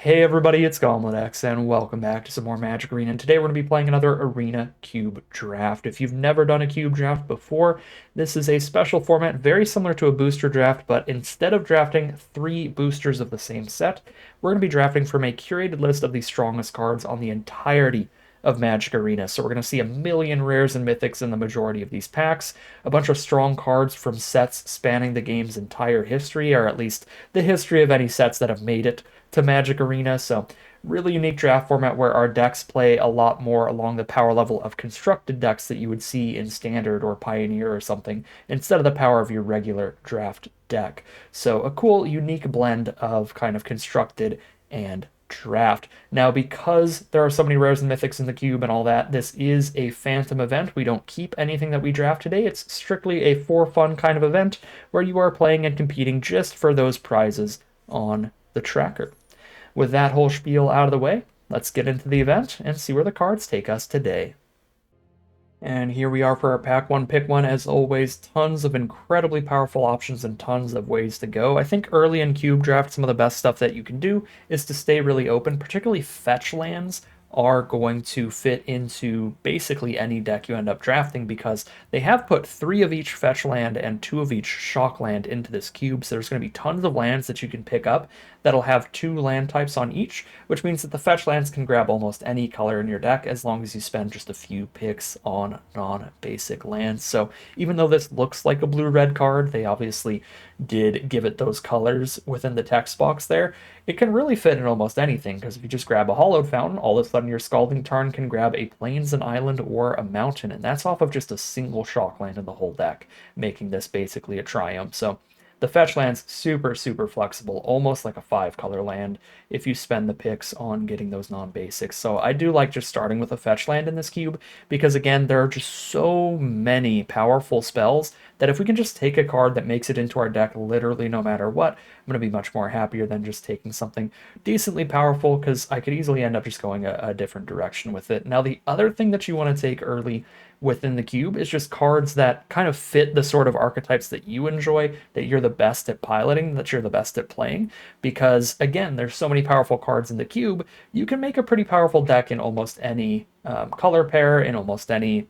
Hey everybody, it's GauntletX, and welcome back to some more Magic Arena. And today we're going to be playing another Arena Cube Draft. If you've never done a Cube Draft before, this is a special format very similar to a booster draft, but instead of drafting three boosters of the same set, we're going to be drafting from a curated list of the strongest cards on the entirety of Magic Arena. So we're going to see a million rares and mythics in the majority of these packs, a bunch of strong cards from sets spanning the game's entire history, or at least the history of any sets that have made it to Magic Arena. So really unique draft format where our decks play a lot more along the power level of constructed decks that you would see in Standard or Pioneer or something, instead of the power of your regular draft deck. So a cool, unique blend of kind of constructed and draft. Now, because there are so many rares and mythics in the cube and all that, this is a phantom event. We don't keep anything that we draft today. It's strictly a for fun kind of event where you are playing and competing just for those prizes on the tracker. With that whole spiel out of the way, let's get into the event and see where the cards take us today. And here we are for our pack one, pick one. As always, tons of incredibly powerful options and tons of ways to go. I think early in Cube Draft, some of the best stuff that you can do is to stay really open, particularly fetch lands are going to fit into basically any deck you end up drafting because they have put three of each fetch land and two of each shock land into this cube. So there's going to be tons of lands that you can pick up that'll have two land types on each, which means that the fetch lands can grab almost any color in your deck as long as you spend just a few picks on non-basic lands. So even though this looks like a blue-red card, they obviously did give it those colors within the text box there. It can really fit in almost anything, because if you just grab a Hollowed Fountain, all of a sudden your Scalding Tarn can grab a Plains, an Island, or a Mountain, and that's off of just a single shock land in the whole deck, making this basically a triumph. So the fetch land's super, super flexible, almost like a five-color land if you spend the picks on getting those non-basics. So I do like just starting with a fetch land in this cube, because again, there are just so many powerful spells that if we can just take a card that makes it into our deck literally no matter what, I'm going to be much more happier than just taking something decently powerful, because I could easily end up just going a different direction with it. Now, the other thing that you want to take early within the cube is just cards that kind of fit the sort of archetypes that you enjoy, that you're the best at piloting, that you're the best at playing. Because again, there's so many powerful cards in the cube, you can make a pretty powerful deck in almost any color pair, in almost any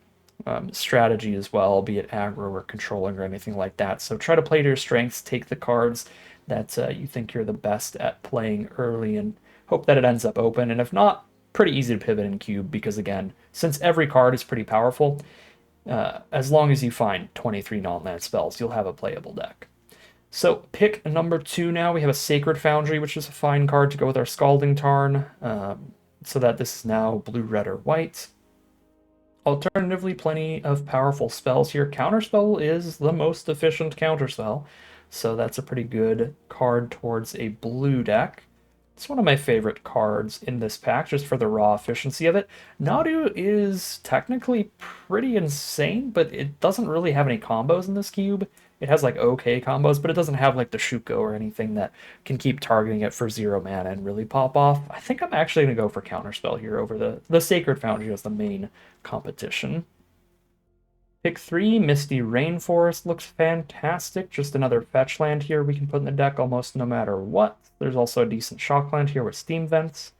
strategy as well, be it aggro or controlling or anything like that. So try to play to your strengths, take the cards that you think you're the best at playing early, and hope that it ends up open. And if not, pretty easy to pivot in cube, because again, since every card is pretty powerful, as long as you find 23 non-land spells, you'll have a playable deck. So pick number two now. We have a Sacred Foundry, which is a fine card to go with our Scalding Tarn, so that this is now blue, red, or white. Alternatively, plenty of powerful spells here. Counterspell is the most efficient counterspell, so that's a pretty good card towards a blue deck. It's one of my favorite cards in this pack, just for the raw efficiency of it. Nadu is technically pretty insane, but it doesn't really have any combos in this cube. It has like okay combos, but it doesn't have like the Shuko or anything that can keep targeting it for 0 mana and really pop off. I think I'm actually going to go for Counterspell here over the Sacred Foundry as the main competition. Pick three, Misty Rainforest looks fantastic. Just another fetch land here we can put in the deck almost no matter what. There's also a decent shock land here with Steam Vents.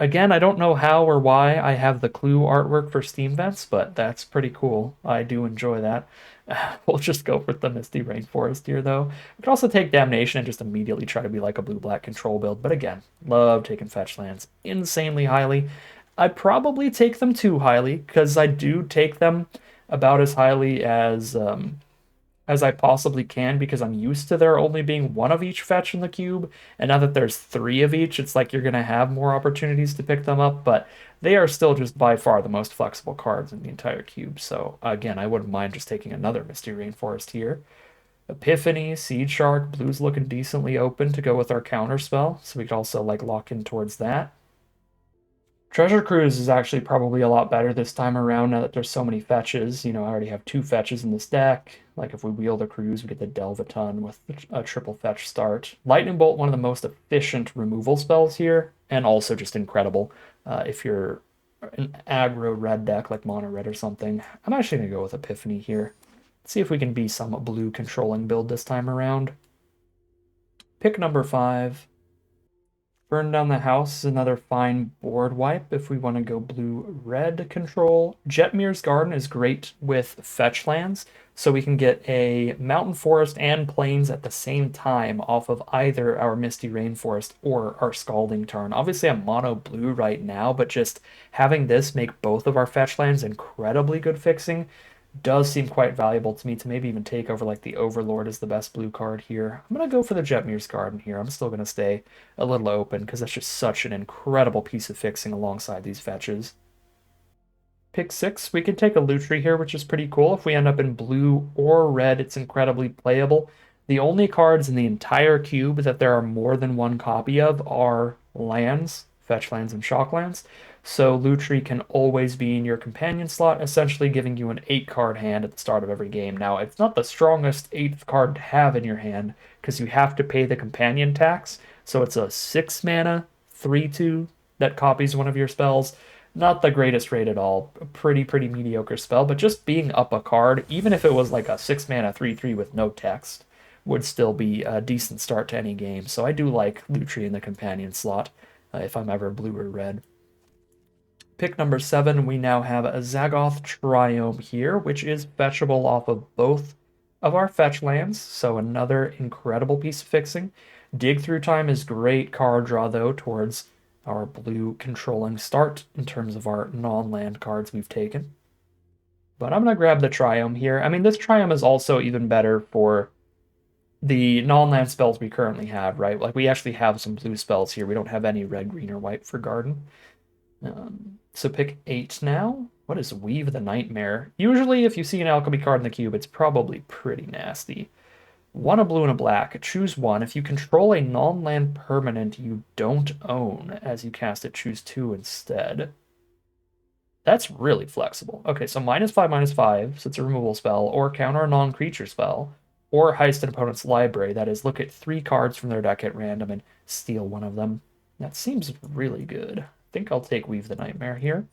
Again, I don't know how or why I have the clue artwork for Steam Vents, but that's pretty cool. I do enjoy that. We'll just go for the Misty Rainforest here, though. We could also take Damnation and just immediately try to be like a blue-black control build, but again, love taking fetch lands insanely highly. I probably take them too highly, because I do take them about as highly as I possibly can, because I'm used to there only being one of each fetch in the cube, and now that there's three of each, it's like you're going to have more opportunities to pick them up, but they are still just by far the most flexible cards in the entire cube. So again, I wouldn't mind just taking another Misty Rainforest here. Epiphany, Seed Shark, blue's looking decently open to go with our counter spell, so we could also like lock in towards that. Treasure Cruise is actually probably a lot better this time around now that there's so many fetches. You know, I already have two fetches in this deck. Like if we wheel the Cruise, we get the Delve a ton with a triple fetch start. Lightning Bolt, one of the most efficient removal spells here, and also just incredible if you're an aggro red deck like mono red or something. I'm actually going to go with Epiphany here. Let's see if we can be some blue controlling build this time around. Pick number five. Burn Down the House is another fine board wipe if we want to go blue-red control. Jetmir's Garden is great with fetch lands, so we can get a Mountain Forest and Plains at the same time off of either our Misty Rainforest or our Scalding Tarn. Obviously, I'm mono blue right now, but just having this make both of our fetch lands incredibly good fixing does seem quite valuable to me to maybe even take over like the Overlord as the best blue card here. I'm going to go for the Jetmir's Garden here. I'm still going to stay a little open because that's just such an incredible piece of fixing alongside these fetches. Pick 6, we can take a Lutri here, which is pretty cool. If we end up in blue or red, it's incredibly playable. The only cards in the entire cube that there are more than one copy of are lands, fetch lands, and shock lands. So Lutri can always be in your companion slot, essentially giving you an 8-card hand at the start of every game. Now, it's not the strongest 8th card to have in your hand, because you have to pay the companion tax. So it's a 6 mana, 3/2 that copies one of your spells. Not the greatest rate at all. A pretty mediocre spell, but just being up a card, even if it was like a 6 mana 3/3 with no text, would still be a decent start to any game. So I do like Lutri in the companion slot if I'm ever blue or red. Pick number 7, we now have a Zagoth Triome here, which is fetchable off of both of our fetch lands, so another incredible piece of fixing. Dig Through Time is great card draw, though, towards our blue controlling start in terms of our non-land cards we've taken. But I'm going to grab the Triome here. I mean, this Triome is also even better for the non-land spells we currently have, right? Like, we actually have some blue spells here. We don't have any red, green, or white for Garden. So pick 8 now. What is Weave the Nightmare? Usually, if you see an alchemy card in the cube, it's probably pretty nasty. 1 a blue and a black. Choose 1. If you control a non-land permanent you don't own, as you cast it, choose 2 instead. That's really flexible. Okay, so -5/-5, so it's a removal spell, or counter a non-creature spell, or heist an opponent's library. That is, look at 3 cards from their deck at random and steal one of them. That seems really good. I think I'll take Weave the Nightmare here.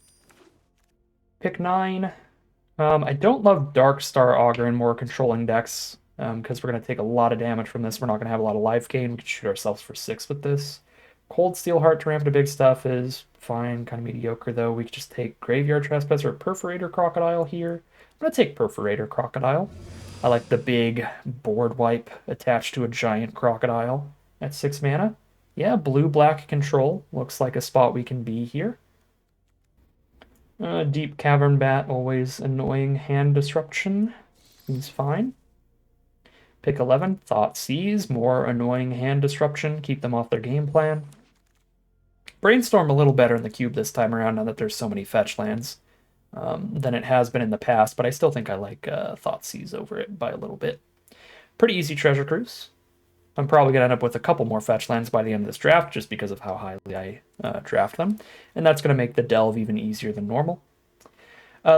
Pick 9. I don't love Darkstar Augur in more controlling decks, because we're going to take a lot of damage from this. We're not going to have a lot of life gain. We can shoot ourselves for 6 with this. Cold Steel Heart to ramp into big stuff is fine, kind of mediocre, though. We could just take Graveyard Trespasser or Perforator Crocodile here. I'm going to take Perforator Crocodile. I like the big board wipe attached to a giant crocodile at 6 mana. Yeah, blue-black control looks like a spot we can be here. Deep Cavern Bat, always annoying hand disruption. He's fine. Pick 11, Thoughtseize, more annoying hand disruption. Keep them off their game plan. Brainstorm a little better in the cube this time around now that there's so many fetch lands than it has been in the past, but I still think I like Thoughtseize over it by a little bit. Pretty easy Treasure Cruise. I'm probably going to end up with a couple more fetch lands by the end of this draft just because of how highly I draft them. And that's going to make the delve even easier than normal.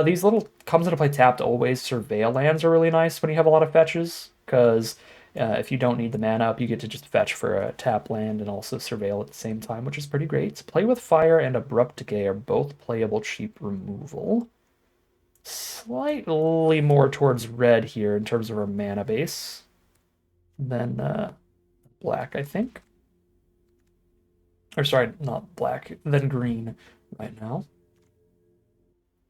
These little comes into play tapped always. Surveil lands are really nice when you have a lot of fetches because if you don't need the mana up, you get to just fetch for a tap land and also surveil at the same time, which is pretty great. Play with Fire and Abrupt Decay are both playable cheap removal. Slightly more towards red here in terms of our mana base than black, I think. Or sorry, not black, then green right now.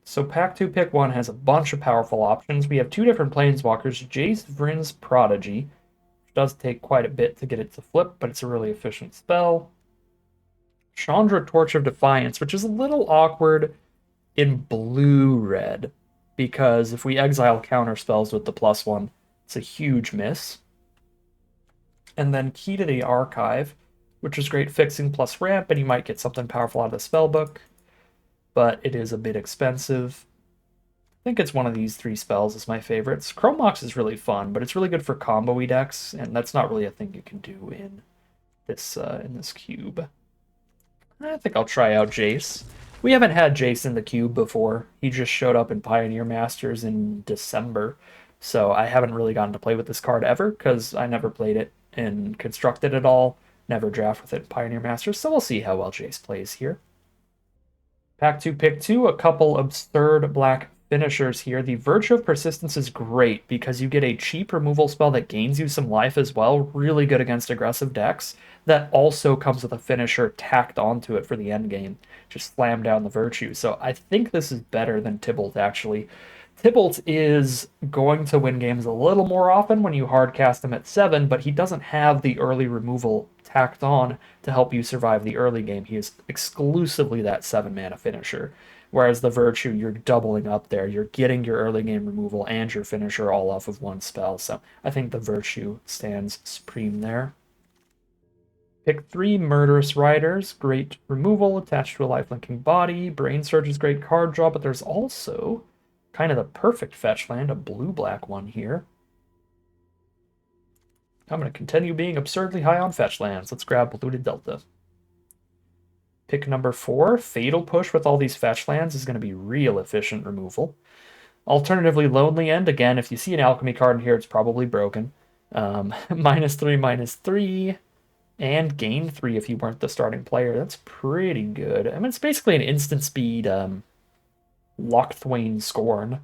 So Pack 2, Pick 1 has a bunch of powerful options. We have 2 different Planeswalkers. Jace Vryn's Prodigy, which does take quite a bit to get it to flip, but it's a really efficient spell. Chandra, Torch of Defiance, which is a little awkward in blue-red, because if we exile counter spells with the +1, it's a huge miss. And then Key to the Archive, which is great fixing plus ramp, and you might get something powerful out of the spellbook, but it is a bit expensive. I think it's one of these 3 spells is my favorites. Chrome Mox is really fun, but it's really good for combo-y decks, and that's not really a thing you can do in this cube. I think I'll try out Jace. We haven't had Jace in the cube before. He just showed up in Pioneer Masters in December, so I haven't really gotten to play with this card ever, because I never played it and constructed at all, never draft with it in Pioneer Masters, so we'll see how well Jace plays here. Pack 2, Pick 2, a couple absurd black finishers here, the Virtue of Persistence is great because you get a cheap removal spell that gains you some life as well, really good against aggressive decks. That also comes with a finisher tacked onto it for the end game. Just slam down the Virtue. So I think this is better than Tybalt, actually. Tybalt is going to win games a little more often when you hard cast him at 7, but he doesn't have the early removal tacked on to help you survive the early game. He is exclusively that 7 mana finisher. Whereas the Virtue, you're doubling up there. You're getting your early game removal and your finisher all off of one spell. So I think the Virtue stands supreme there. Pick 3 Murderous Riders. Great removal attached to a lifelinking body. Brain Surge is great card draw, but there's also kind of the perfect fetch land, a blue-black one here. I'm going to continue being absurdly high on fetch lands. Let's grab Polluted Delta. Pick number 4, Fatal Push with all these fetch lands is going to be real efficient removal. Alternatively, Lonely End, again, if you see an alchemy card in here, it's probably broken. -3/-3, and gain 3 if you weren't the starting player. That's pretty good. I mean, it's basically an instant speed Lockthwain Scorn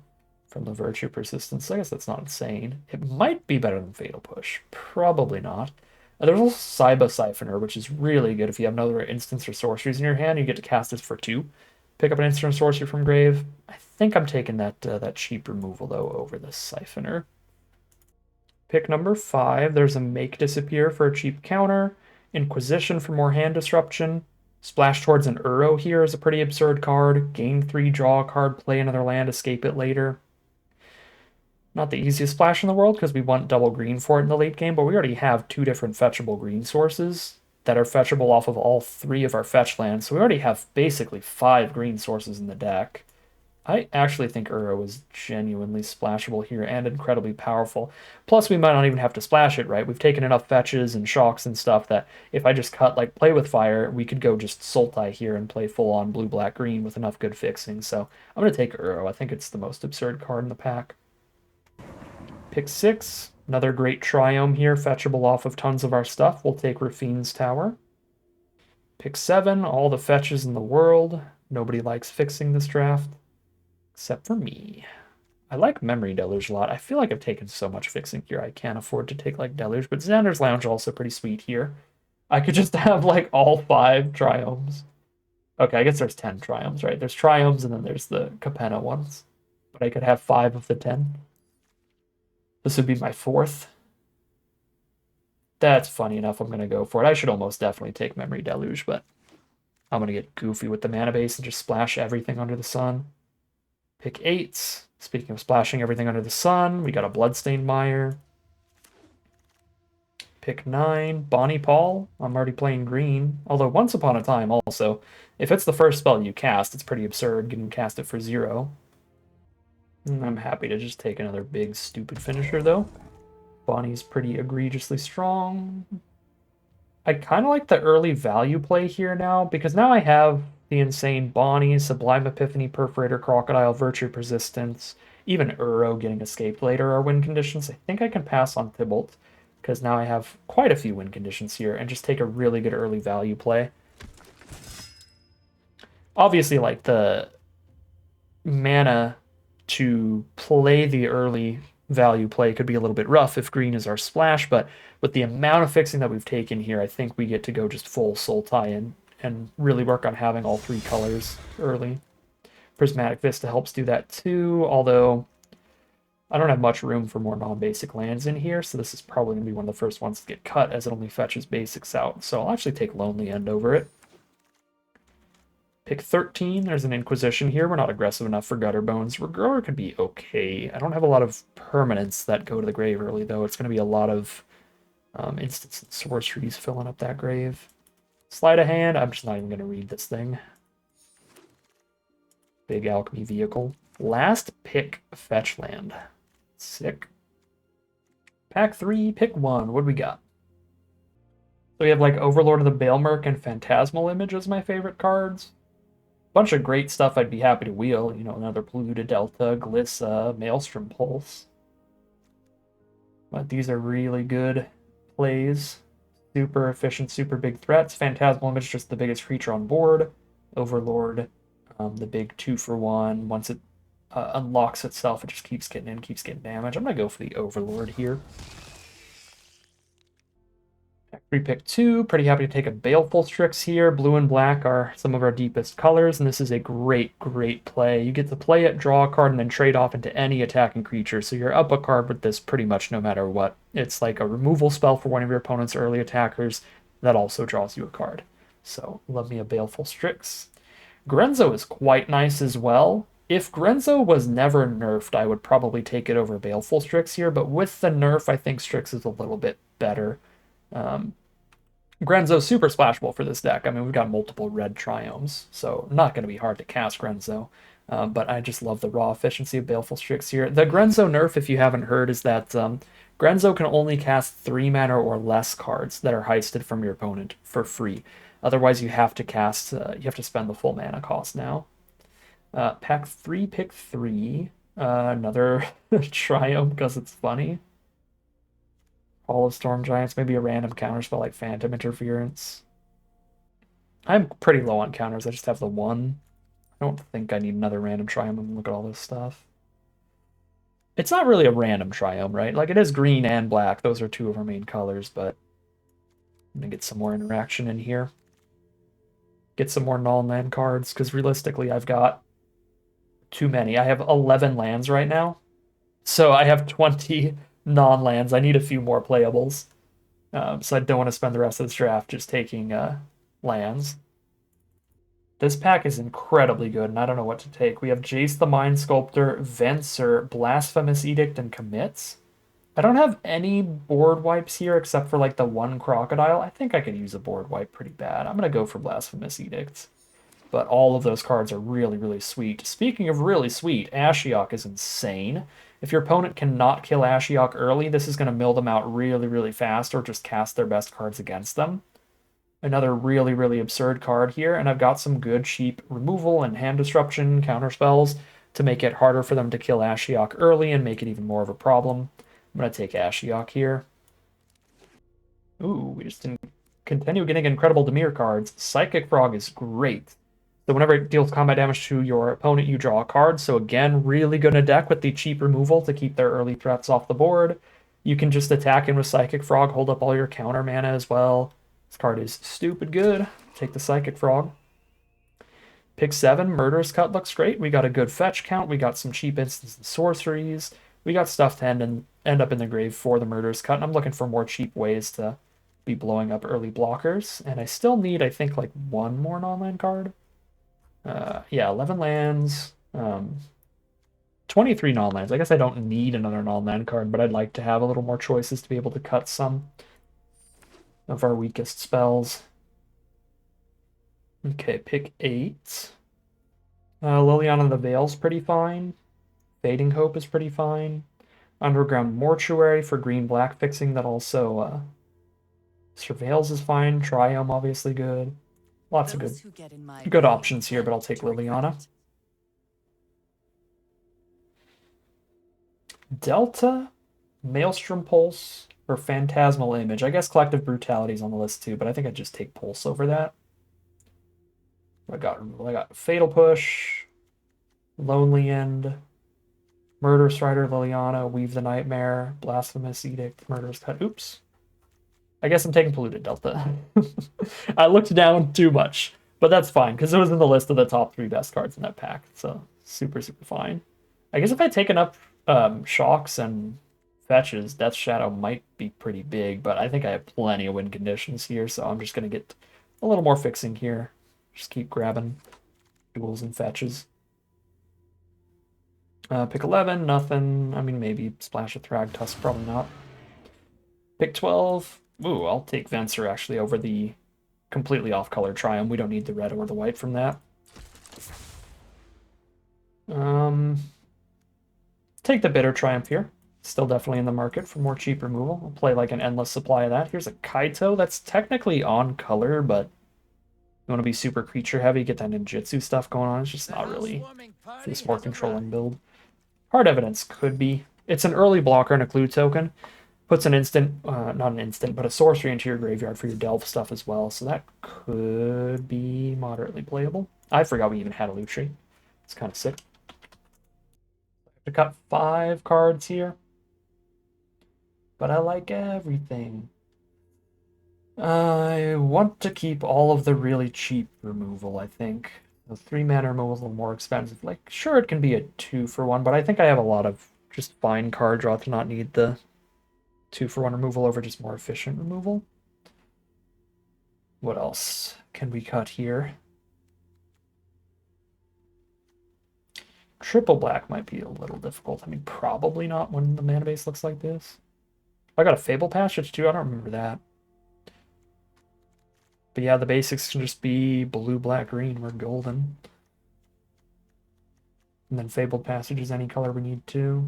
from the Virtue Persistence. I guess that's not insane. It might be better than Fatal Push. Probably not. There's also Saiba Siphoner, which is really good if you have another instants or sorceries in your hand. You get to cast this for 2. Pick up an instant or sorcery from grave. I think I'm taking that cheap removal, though, over the Siphoner. Pick number 5. There's a Make Disappear for a cheap counter. Inquisition for more hand disruption. Splash towards an Uro here is a pretty absurd card. Gain 3, draw a card, play another land, escape it later. Not the easiest splash in the world because we want double green for it in the late game, but we already have 2 different fetchable green sources that are fetchable off of all 3 of our fetch lands, so we already have basically 5 green sources in the deck. I actually think Uro is genuinely splashable here and incredibly powerful. Plus, we might not even have to splash it, right? We've taken enough fetches and shocks and stuff that if I just cut, like, Play with Fire, we could go just Sultai here and play full-on blue, black, green with enough good fixing. So I'm going to take Uro. I think it's the most absurd card in the pack. Pick 6. Another great Triome here, fetchable off of tons of our stuff. We'll take Rafine's Tower. Pick 7. All the fetches in the world. Nobody likes fixing this draft. Except for me. I like Memory Deluge a lot. I feel like I've taken so much fixing here, I can't afford to take, like, Deluge, but Xander's Lounge also pretty sweet here. I could just have, like, all 5 Triomes. Okay, I guess there's 10 Triomes, right? There's Triomes, and then there's the Capenna ones. But I could have 5 of the 10. This would be my 4th. That's funny enough, I'm going to go for it. I should almost definitely take Memory Deluge, but I'm going to get goofy with the mana base and just splash everything under the sun. Pick 8. Speaking of splashing everything under the sun, we got a Bloodstained Mire. Pick 9. Bonnie Paul. I'm already playing green. Although Once Upon a Time also, if it's the first spell you cast, it's pretty absurd getting cast it for 0. I'm happy to just take another big stupid finisher though. Bonnie's pretty egregiously strong. I kind of like the early value play here now, because now I have the insane Bonnie, Sublime Epiphany, Perforator, Crocodile, Virtue Persistence, even Uro getting escaped later are win conditions. I think I can pass on Tybalt, because now I have quite a few win conditions here, and just take a really good early value play. Obviously, like, the mana to play the early value play could be a little bit rough if green is our splash, but with the amount of fixing that we've taken here, I think we get to go just full Sultai and really work on having all 3 colors early. Prismatic Vista helps do that too, although I don't have much room for more non-basic lands in here, so this is probably going to be one of the first ones to get cut as it only fetches basics out, so I'll actually take Lonely End over it. Pick 13. There's an Inquisition here. We're not aggressive enough for Gutter Bones. Regrower could be okay. I don't have a lot of permanents that go to the grave early, though. It's going to be a lot of instants and sorceries filling up that grave. Sleight of Hand. I'm just not even going to read this thing. Big Alchemy Vehicle. Last pick, Fetch Land. Sick. Pack 3, pick 1. What do we got? So we have, like, Overlord of the Baelmerk and Phantasmal Image as my favorite cards. Bunch of great stuff I'd be happy to wheel. You know, another Polluted Delta, Glissa, Maelstrom Pulse. But these are really good plays. Super efficient, super big threats. Phantasmal Image, just the biggest creature on board. Overlord, the big 2-for-1. Once it unlocks itself. It just keeps getting in, keeps getting damage. I'm going to go for the Overlord here. We pick 2. Pretty happy to take a Baleful Strix here. Blue and black are some of our deepest colors, and this is a great, great play. You get to play it, draw a card, and then trade off into any attacking creature. So you're up a card with this pretty much no matter what. It's like a removal spell for one of your opponent's early attackers that also draws you a card. So love me a Baleful Strix. Grenzo is quite nice as well. If Grenzo was never nerfed, I would probably take it over Baleful Strix here, but with the nerf, I think Strix is a little bit better. Grenzo's super splashable for this deck. I mean, we've got multiple red triomes, so not going to be hard to cast Grenzo. But I just love the raw efficiency of Baleful Strix here. The Grenzo nerf, if you haven't heard, is that Grenzo can only cast 3 mana or less cards that are heisted from your opponent for free. Otherwise, you have to cast. You have to spend the full mana cost now. Pack 3, pick 3. Another triome because it's funny. All of Storm Giants, maybe a random counterspell like Phantom Interference. I'm pretty low on counters. I just have the 1. I don't think I need another random triome. Look at all this stuff. It's not really a random triome, right? Like, it is green and black. Those are 2 of our main colors, but I'm going to get some more interaction in here. Get some more null land cards, because realistically, I've got too many. I have 11 lands right now, so I have 20 non-lands. I need a few more playables. So I don't want to spend the rest of this draft just taking lands. This pack is incredibly good, and I don't know what to take. We have Jace the Mind Sculptor, Venser, Blasphemous Edict, and Commits. I don't have any board wipes here except for like the 1 Crocodile. I think I could use a board wipe pretty bad. I'm going to go for Blasphemous Edict. But all of those cards are really, really sweet. Speaking of really sweet, Ashiok is insane. If your opponent cannot kill Ashiok early, this is going to mill them out really, really fast or just cast their best cards against them. Another really, really absurd card here, and I've got some good cheap removal and hand disruption counterspells to make it harder for them to kill Ashiok early and make it even more of a problem. I'm going to take Ashiok here. Ooh, we just didn't continue getting incredible Dimir cards. Psychic Frog is great. So whenever it deals combat damage to your opponent, you draw a card. So again, really good in a deck with the cheap removal to keep their early threats off the board. You can just attack in with Psychic Frog, hold up all your counter mana as well. This card is stupid good. Take the Psychic Frog. Pick 7, Murderous Cut looks great. We got a good fetch count. We got some cheap instants and sorceries. We got stuff to end up in the grave for the Murderous Cut. And I'm looking for more cheap ways to be blowing up early blockers. And I still need, I think, like 1 more non-land card. Yeah, 11 lands, 23 non-lands. I guess I don't need another non-land card, but I'd like to have a little more choices to be able to cut some of our weakest spells. Okay, pick 8. Liliana the Veil's pretty fine. Fading Hope is pretty fine. Underground Mortuary for green-black fixing that also Surveils is fine. Triome obviously good. Lots of good options here, but I'll take Liliana. Delta, Maelstrom Pulse, or Phantasmal Image. I guess Collective Brutality is on the list too, but I think I'd just take Pulse over that. I got Fatal Push, Lonely End, Murderous Rider, Liliana, Weave the Nightmare, Blasphemous Edict, Murderous Cut. Oops. I guess I'm taking Polluted Delta. I looked down too much, but that's fine, because it was in the list of the top 3 best cards in that pack, so super, super fine. I guess if I take enough shocks and fetches, Death Shadow might be pretty big, but I think I have plenty of win conditions here, so I'm just going to get a little more fixing here. Just keep grabbing duels and fetches. Pick 11, nothing. I mean, maybe Splash of Thragtusk, probably not. Pick 12. Ooh, I'll take Venser actually over the completely off-color Triumph. We don't need the red or the white from that. Take the Bitter Triumph here. Still definitely in the market for more cheap removal. I'll play like an endless supply of that. Here's a Kaito. That's technically on color, but you want to be super creature heavy, get that ninjutsu stuff going on. It's just not really for this more controlling build. Hard Evidence could be. It's an early blocker and a clue token. Puts an instant, not an instant, but a sorcery into your graveyard for your delve stuff as well. So that could be moderately playable. I forgot we even had a Lutri. It's kind of sick. To cut 5 cards here. But I like everything. I want to keep all of the really cheap removal, I think. The 3 mana removal is a little more expensive. Like, sure, it can be a 2-for-1, but I think I have a lot of just fine card draw to not need the 2-for-1 removal over just more efficient removal. What else can we cut here? Triple black might be a little difficult. I mean, probably not when the mana base looks like this. I got a Fable Passage too. I don't remember that. But yeah, the basics can just be blue, black, green. We're golden. And then Fabled Passage is any color we need to.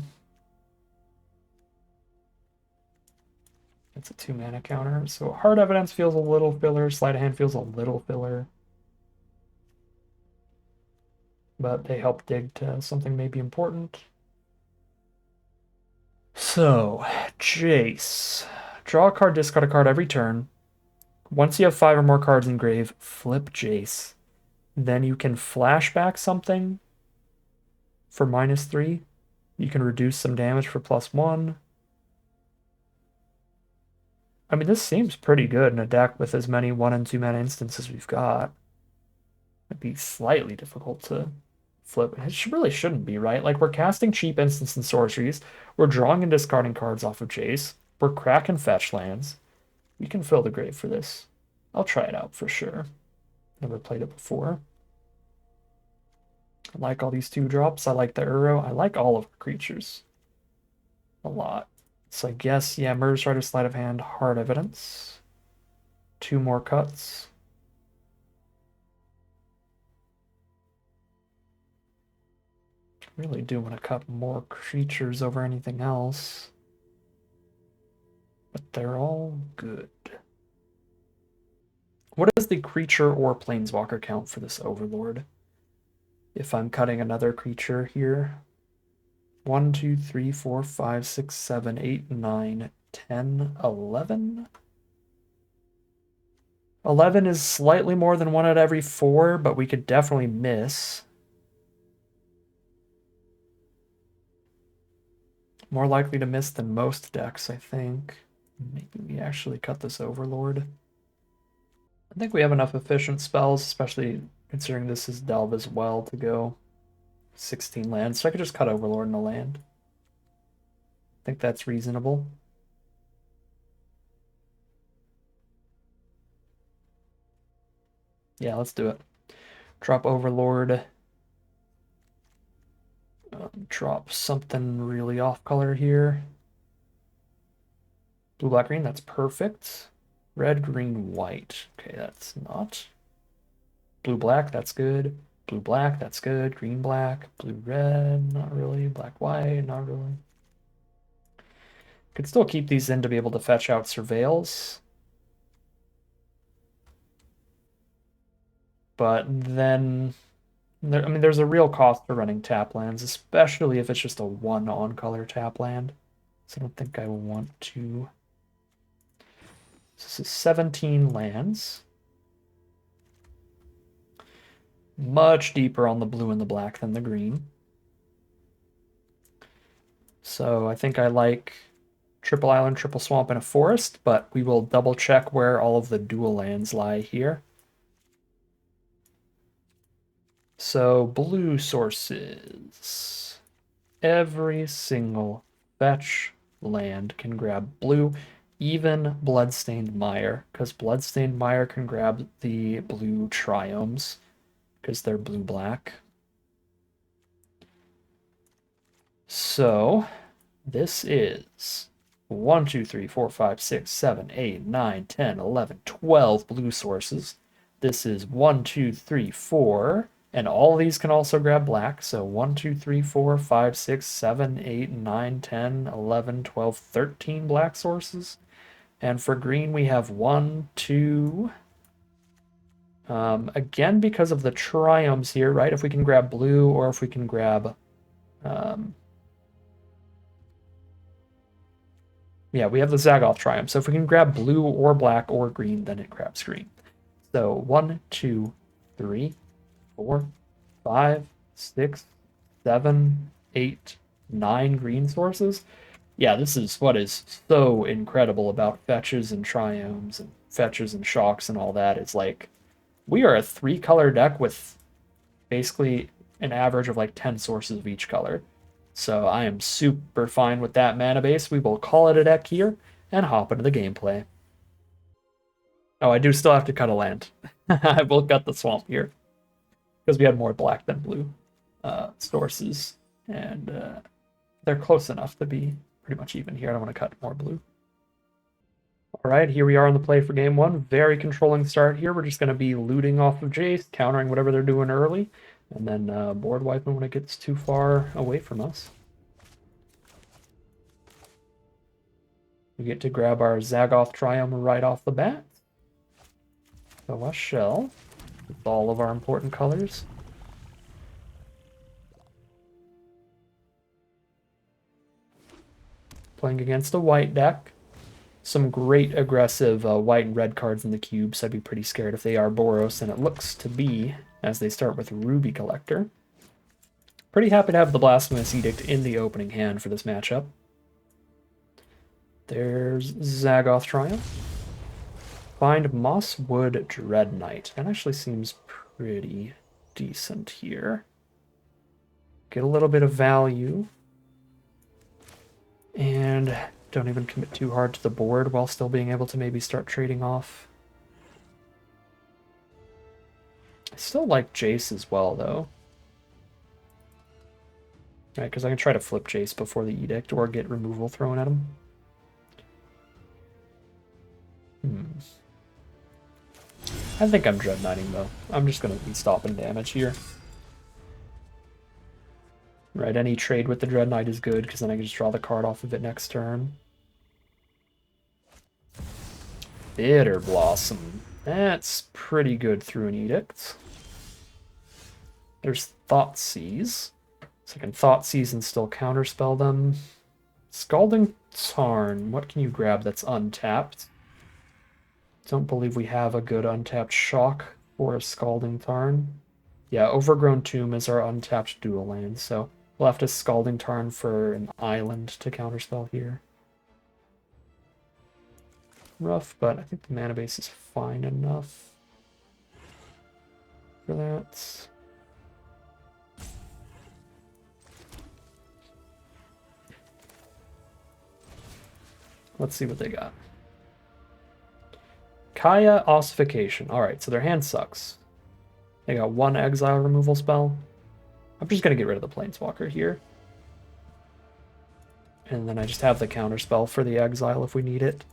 It's a 2-mana counter. So Hard Evidence feels a little filler. Sleight of Hand feels a little filler. But they help dig to something maybe important. So, Jace. Draw a card, discard a card every turn. Once you have 5 or more cards in grave, flip Jace. Then you can flashback something for -3. You can reduce some damage for +1. I mean, this seems pretty good in a deck with as many 1 and 2 mana instances we've got. It'd be slightly difficult to flip. It really shouldn't be, right? Like, we're casting cheap instants and sorceries. We're drawing and discarding cards off of Jace. We're cracking fetch lands. We can fill the grave for this. I'll try it out for sure. Never played it before. I like all these 2-drops. I like the Uro. I like all of the creatures a lot. So I guess, yeah, Murder Strider, Sleight of Hand, Hard Evidence. 2 more cuts. Really do want to cut more creatures over anything else. But they're all good. What is the creature or planeswalker count for this Overlord? If I'm cutting another creature here. 1, 2, 3, 4, 5, 6, 7, 8, 9, 10, 11. 11 is slightly more than 1 out of every 4, but we could definitely miss. More likely to miss than most decks, I think. Maybe we actually cut this Overlord. I think we have enough efficient spells, especially considering this is Delve as well, to go 16 lands. So I could just cut Overlord in a land. I think that's reasonable. Yeah, let's do it. Drop Overlord. Drop something really off color here. Blue, black, green, that's perfect. Red, green, white. Okay, that's not. Blue, black, that's good. Blue, black, that's good. Green, black. Blue, red, not really. Black, white, not really. Could still keep these in to be able to fetch out Surveils. But then, I mean, there's a real cost to running tap lands, especially if it's just a 1 on-color tap land. So I don't think I want to. This is 17 lands. Much deeper on the blue and the black than the green. So I think I like triple island, triple swamp, and a forest, but we will double check where all of the dual lands lie here. So blue sources. Every single fetch land can grab blue, even Bloodstained Mire, because Bloodstained Mire can grab the blue triomes, because they're blue-black. So, this is 1, 2, 3, 4, 5, 6, 7, 8, 9, 10, 11, 12 blue sources. This is 1, 2, 3, 4, and all these can also grab black. So 1, 2, 3, 4, 5, 6, 7, 8, 9, 10, 11, 12, 13 black sources. And for green, we have 1, 2. Again, because of the triomes here, right? If we can grab blue or if we can grab... yeah, we have the Zagoth triumph. So if we can grab blue or black or green, then it grabs green. So 1, 2, 3, 4, 5, 6, 7, 8, 9 green sources. Yeah, this is what is so incredible about fetches and triomes and fetches and shocks and all that. It's like we are a 3-color deck with basically an average of like 10 sources of each color. So I am super fine with that mana base. We will call it a deck here and hop into the gameplay. Oh, I do still have to cut a land. I will cut the swamp here because we had more black than blue sources, and they're close enough to be pretty much even here. I don't want to cut more blue. All right, here we are on the play for game one. Very controlling start here. We're just going to be looting off of Jace, countering whatever they're doing early, and then board wiping when it gets too far away from us. We get to grab our Zagoth Triumph right off the bat. So a shell with all of our important colors. Playing against a white deck. Some great aggressive white and red cards in the cube, so I'd be pretty scared if they are Boros, and it looks to be, as they start with Ruby Collector. Pretty happy to have the Blasphemous Edict in the opening hand for this matchup. There's Zagoth Triumph. Find Mosswood Dread Knight. That actually seems pretty decent here. Get a little bit of value. And don't even commit too hard to the board while still being able to maybe start trading off. I still like Jace as well, though. Right, because I can try to flip Jace before the Edict or get removal thrown at him. I think I'm Dread Knighting, though. I'm just going to be stopping damage here. Right, any trade with the Dread Knight is good, because then I can just draw the card off of it next turn. Bitter Blossom. That's pretty good through an Edict. There's Thoughtseize. So I can Thoughtseize and still counterspell them. Scalding Tarn. What can you grab that's untapped? Don't believe we have a good untapped shock for a Scalding Tarn. Yeah, Overgrown Tomb is our untapped dual land, so we'll have to Scalding Tarn for an island to counterspell here. Rough, but I think the mana base is fine enough for that. Let's see what they got. Kaya Ossification. Alright, so their hand sucks. They got 1 exile removal spell. I'm just going to get rid of the Planeswalker here. And then I just have the counter spell for the exile if we need it.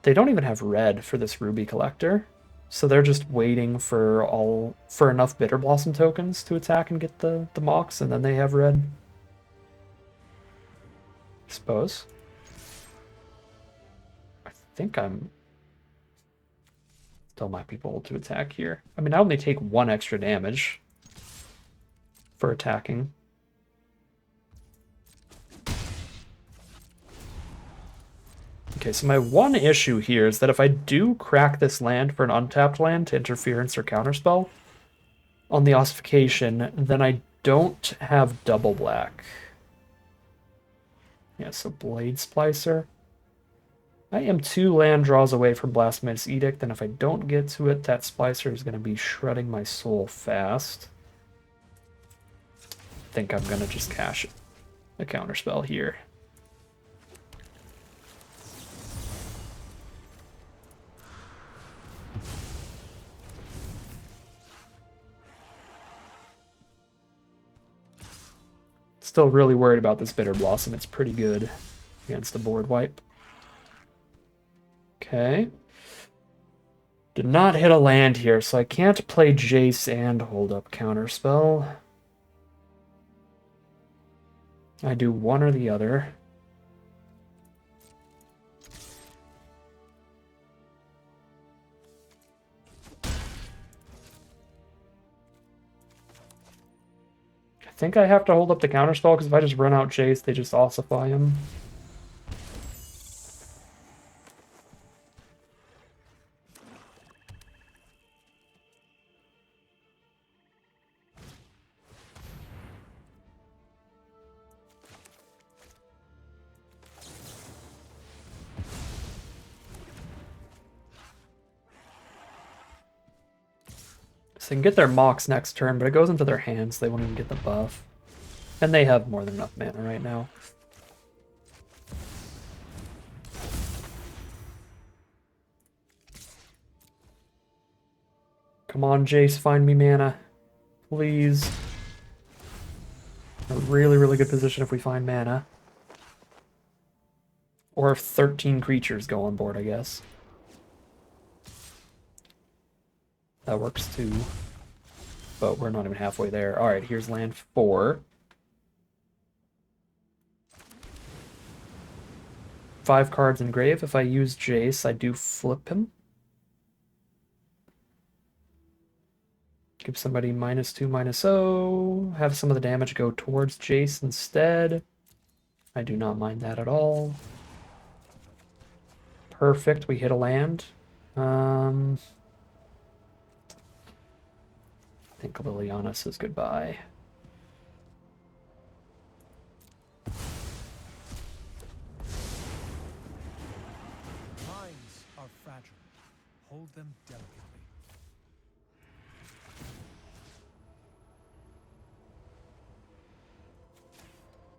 They don't even have red for this Ruby Collector. So they're just waiting for enough Bitter Blossom tokens to attack and get the Mox, and then they have red. I suppose. I think I'm still might be bold to attack here. I mean, I only take 1 extra damage for attacking. Okay, so my one issue here is that if I do crack this land for an untapped land to interference or counterspell on the ossification, then I don't have double black. Yeah, so Blade Splicer. I am 2 land draws away from Blasphemous Edict, and if I don't get to it, that Splicer is going to be shredding my soul fast. I think I'm going to just cash a counterspell here. Still really worried about this Bitter Blossom. It's pretty good against the board wipe. Okay. Did not hit a land here, so I can't play Jace and hold up counterspell. I do one or the other. I think I have to hold up the counterspell, because if I just run out Jace, they just ossify him. They can get their Mox next turn, but it goes into their hands. They won't even get the buff. And they have more than enough mana right now. Come on, Jace, find me mana. Please. A really, really good position if we find mana. Or if 13 creatures go on board, I guess. That works too. But we're not even halfway there. Alright, here's land 4. 5 cards in grave. If I use Jace, I do flip him. Give somebody -2, -0. Have some of the damage go towards Jace instead. I do not mind that at all. Perfect, we hit a land. I think Liliana says goodbye. Minds are fragile. Hold them delicately.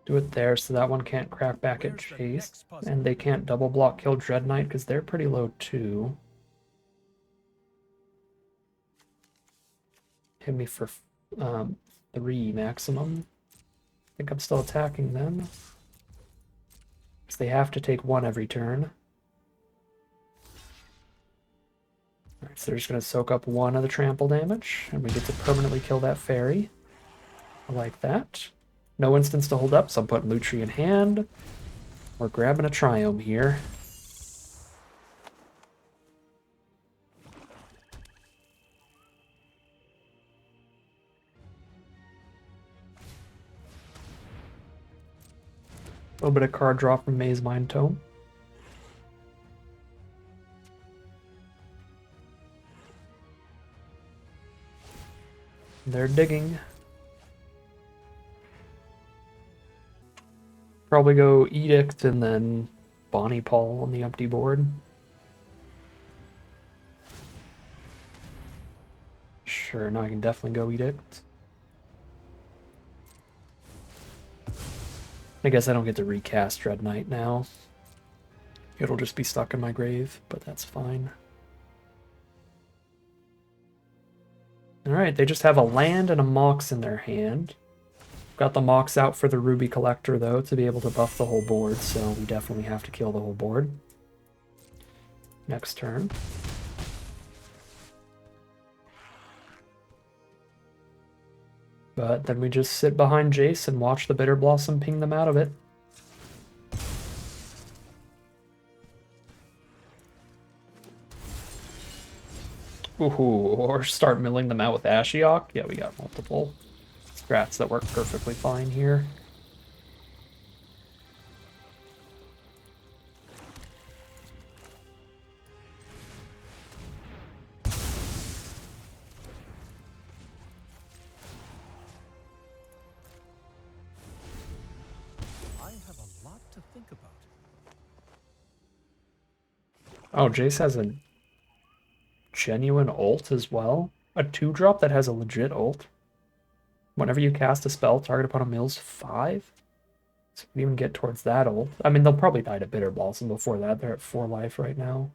Do it there so that one can't crack back at Jace. And they can't double block kill Dread Knight because they're pretty low too. Hit me for 3 maximum. I think I'm still attacking them. Because they have to take 1 every turn. Alright, so they're just going to soak up 1 of the trample damage. And we get to permanently kill that fairy. I like that. No instants to hold up, so I'm putting Lutri in hand. We're grabbing a Triome here. A little bit of card draw from Maze Mind Tome. They're digging. Probably go Edict and then Bonnie Paul on the empty board. Sure, no, I can definitely go Edict. I guess I don't get to recast Dread Knight now. It'll just be stuck in my grave, but that's fine. Alright, they just have a land and a Mox in their hand. Got the Mox out for the Ruby Collector, though, to be able to buff the whole board, so we definitely have to kill the whole board. Next turn. But then we just sit behind Jace and watch the Bitter Blossom ping them out of it. Ooh, or start milling them out with Ashiok. Yeah, we got multiple strats that work perfectly fine here. I have a lot to think about. Oh, Jace has a genuine ult as well. A 2-drop that has a legit ult. Whenever you cast a spell, target upon a mills 5. So you can even get towards that ult. I mean, they'll probably die to Bitter Blossom before that. They're at 4 life right now.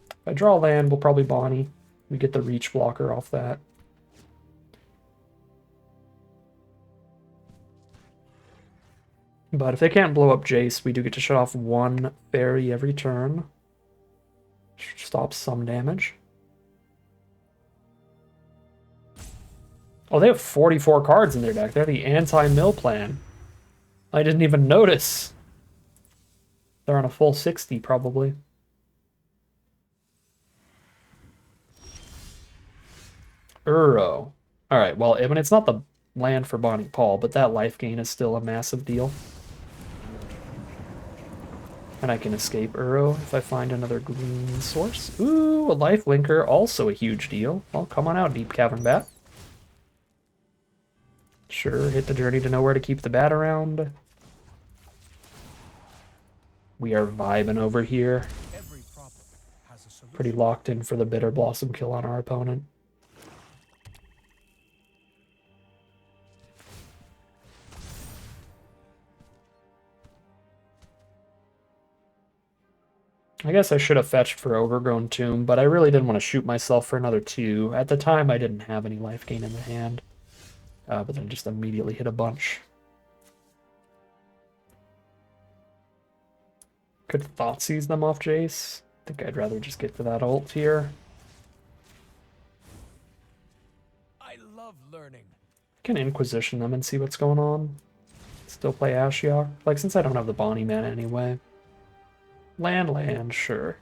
If I draw land, we'll probably Bonnie. We get the reach blocker off that. But if they can't blow up Jace, we do get to shut off 1 fairy every turn. Stops some damage. Oh, they have 44 cards in their deck. They're the anti-mill plan. I didn't even notice. They're on a full 60, probably. Uro. Alright, well, I mean, it's not the land for Bonnie Paul, but that life gain is still a massive deal. And I can escape Uro if I find another green source. Ooh, a life linker, also a huge deal. Well, come on out, Deep Cavern Bat. Sure, hit the Journey to Nowhere to keep the bat around. We are vibing over here. Every problem has a solution. Pretty locked in for the Bitter Blossom kill on our opponent. I guess I should have fetched for Overgrown Tomb, but I really didn't want to shoot myself for another 2. At the time, I didn't have any life gain in the hand, but then just immediately hit a bunch. Could Thoughtseize them off Jace. I think I'd rather just get to that ult here. I love learning. Can Inquisition them and see what's going on. Still play Ashiok. Like, since I don't have the Bonnie mana anyway. Land, sure.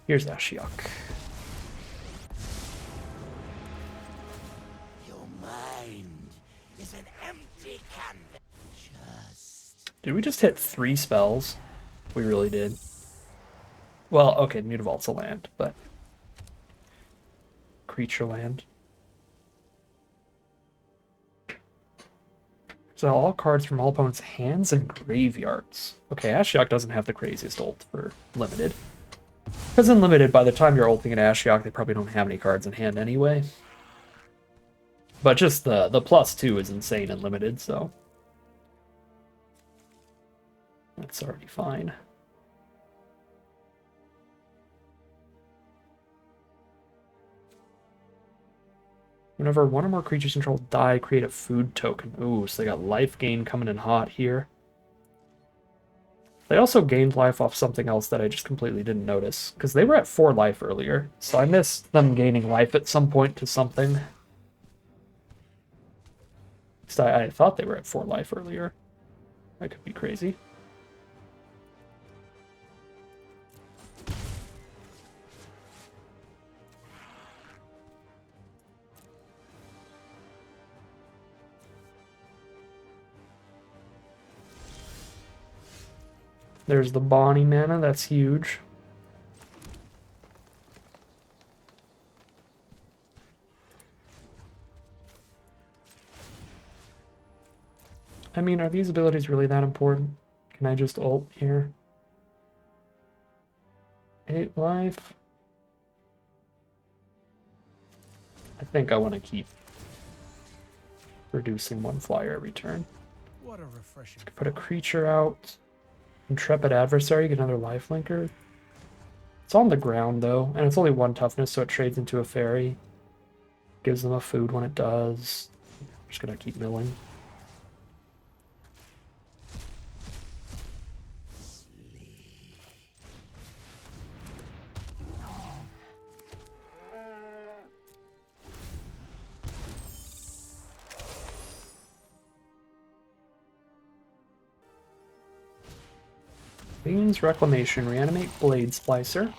Here's Ashiok. Your mind is an empty canvas. Did we just hit 3 spells? We really did. Well, okay, Mutavault's a land, but... Creature land. So all cards from all opponents' hands and graveyards. Okay, Ashiok doesn't have the craziest ult for limited. Because in limited, by the time you're ulting at Ashiok, they probably don't have any cards in hand anyway. But just the +2 is insane in limited, so... That's already fine. Whenever one or more creatures controlled die, create a food token. Ooh, so they got life gain coming in hot here. They also gained life off something else that I just completely didn't notice, because they were at 4 life earlier, so I missed them gaining life at some point to something. So I thought they were at 4 life earlier. That could be crazy. There's the Bonnie mana, that's huge. I mean, are these abilities really that important? Can I just ult here? 8 life? I think I want to keep reducing 1 flyer every turn. What a refreshing. Put a creature out. Intrepid Adversary, get another lifelinker. It's on the ground though, and it's only 1 toughness, so it trades into a fairy. Gives them a food when it does. I'm just gonna keep milling. Beans Reclamation, reanimate Blade Splicer.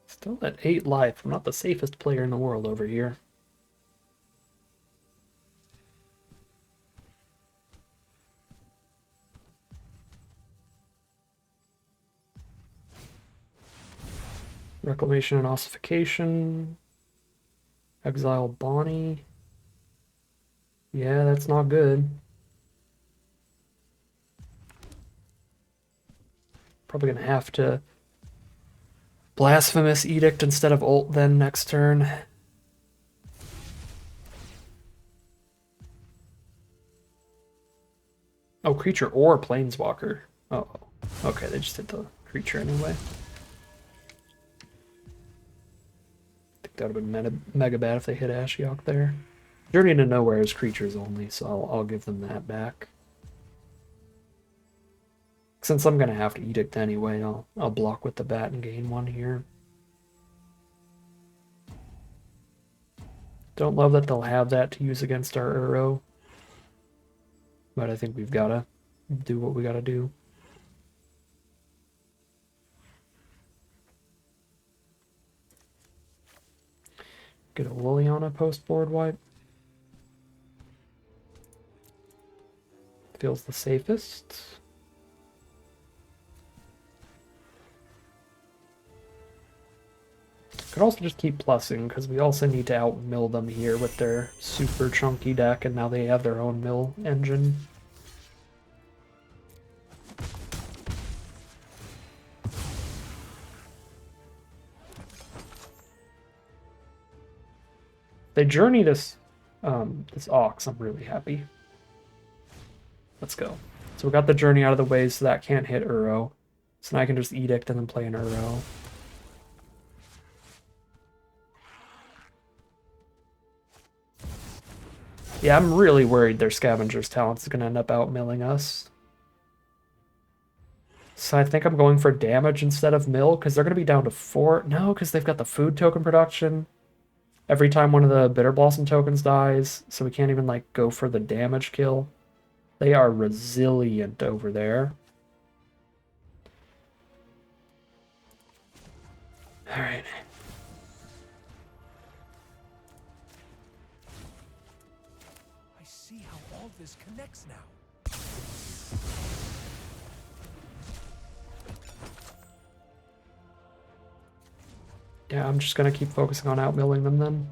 Still at 8 life. I'm not the safest player in the world over here. Reclamation and Ossification. Exile Bonnie. Yeah, that's not good. Probably gonna have to Blasphemous Edict instead of ult then next turn. Oh, creature or planeswalker. Oh, okay, they just hit the creature anyway. That would have been mega bad if they hit Ashiok there. Journey to Nowhere is creatures only, so I'll give them that back. Since I'm gonna have to Edict anyway, I'll block with the bat and gain 1 here. Don't love that they'll have that to use against our Uro, but I think we've gotta do what we gotta do. Get a Liliana post-board wipe. Feels the safest. could also just keep plussing, because we also need to out-mill them here with their super chunky deck, and now they have their own mill engine. They journey this this ox, I'm really happy. Let's go. So we got the journey out of the way, so that can't hit Uro. So now I can just edict and then play an Uro. Yeah, I'm really worried their Scavenger's Talent is going to end up out-milling us. So I think I'm going for damage instead of mill, because they're going to be down to 4. No, because they've got the food token production. Every time one of the Bitter Blossom tokens dies, so we can't even, like, go for the damage kill. They are resilient over there. Alright. I see how all this connects now. Yeah, I'm just gonna keep focusing on outmilling them then.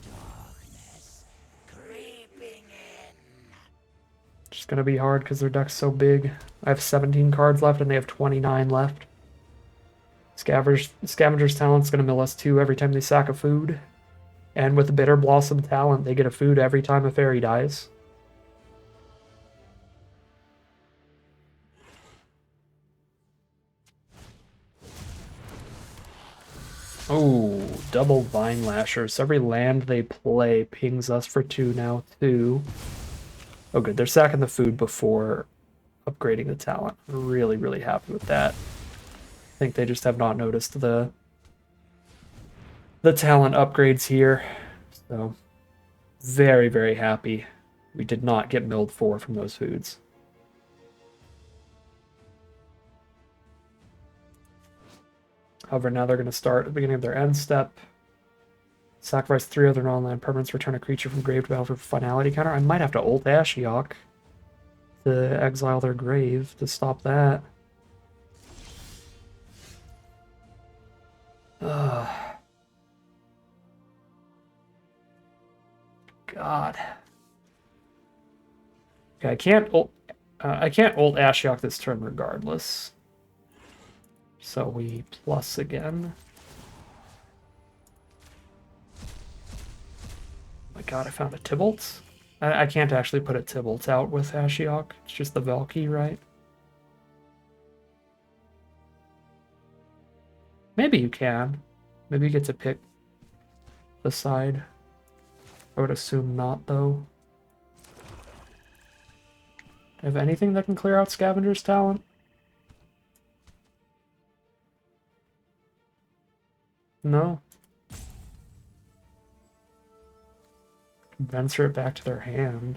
Darkness creeping in. Just gonna be hard because their deck's so big. I have 17 cards left and they have 29 left. Scavenger's Talent's gonna mill us 2 every time they sack a food. And with the Bitter Blossom Talent, they get a food every time a fairy dies. Oh, double Vine Lashers. So every land they play pings us for 2 now, too. Oh, good. They're sacking the food before upgrading the talent. Really, really happy with that. I think they just have not noticed the talent upgrades here. So, very, very happy we did not get milled 4 from those foods. However, now they're going to start at the beginning of their end step. Sacrifice 3 other non-land permanents, return a creature from grave to battle for finality counter. I might have to ult Ashiok to exile their grave to stop that. God. Okay, I can't ult Ashiok this turn regardless. So we plus again. Oh my god, I found a Tybalt. I can't actually put a Tybalt out with Ashiok. It's just the Valky, right? Maybe you can. Maybe you get to pick the side. I would assume not, though. Do I have anything that can clear out Scavenger's Talent? No. Venture it back to their hand.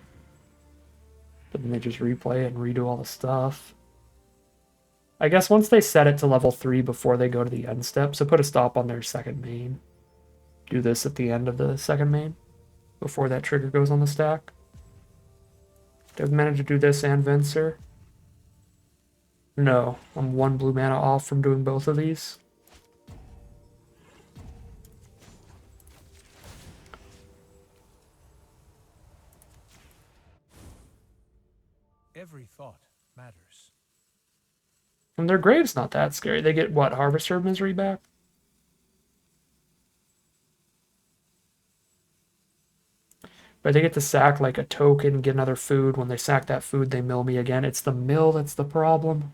But then they just replay it and redo all the stuff. I guess once they set it to level 3 before they go to the end step, so put a stop on their second main. Do this at the end of the second main, before that trigger goes on the stack. Did I manage to do this and Venser? No, I'm 1 blue mana off from doing both of these. Every thought matters. And their grave's not that scary. They get, what, Harvester of Misery back? But they get to sack like a token, get another food. When they sack that food, they mill me again. It's the mill that's the problem.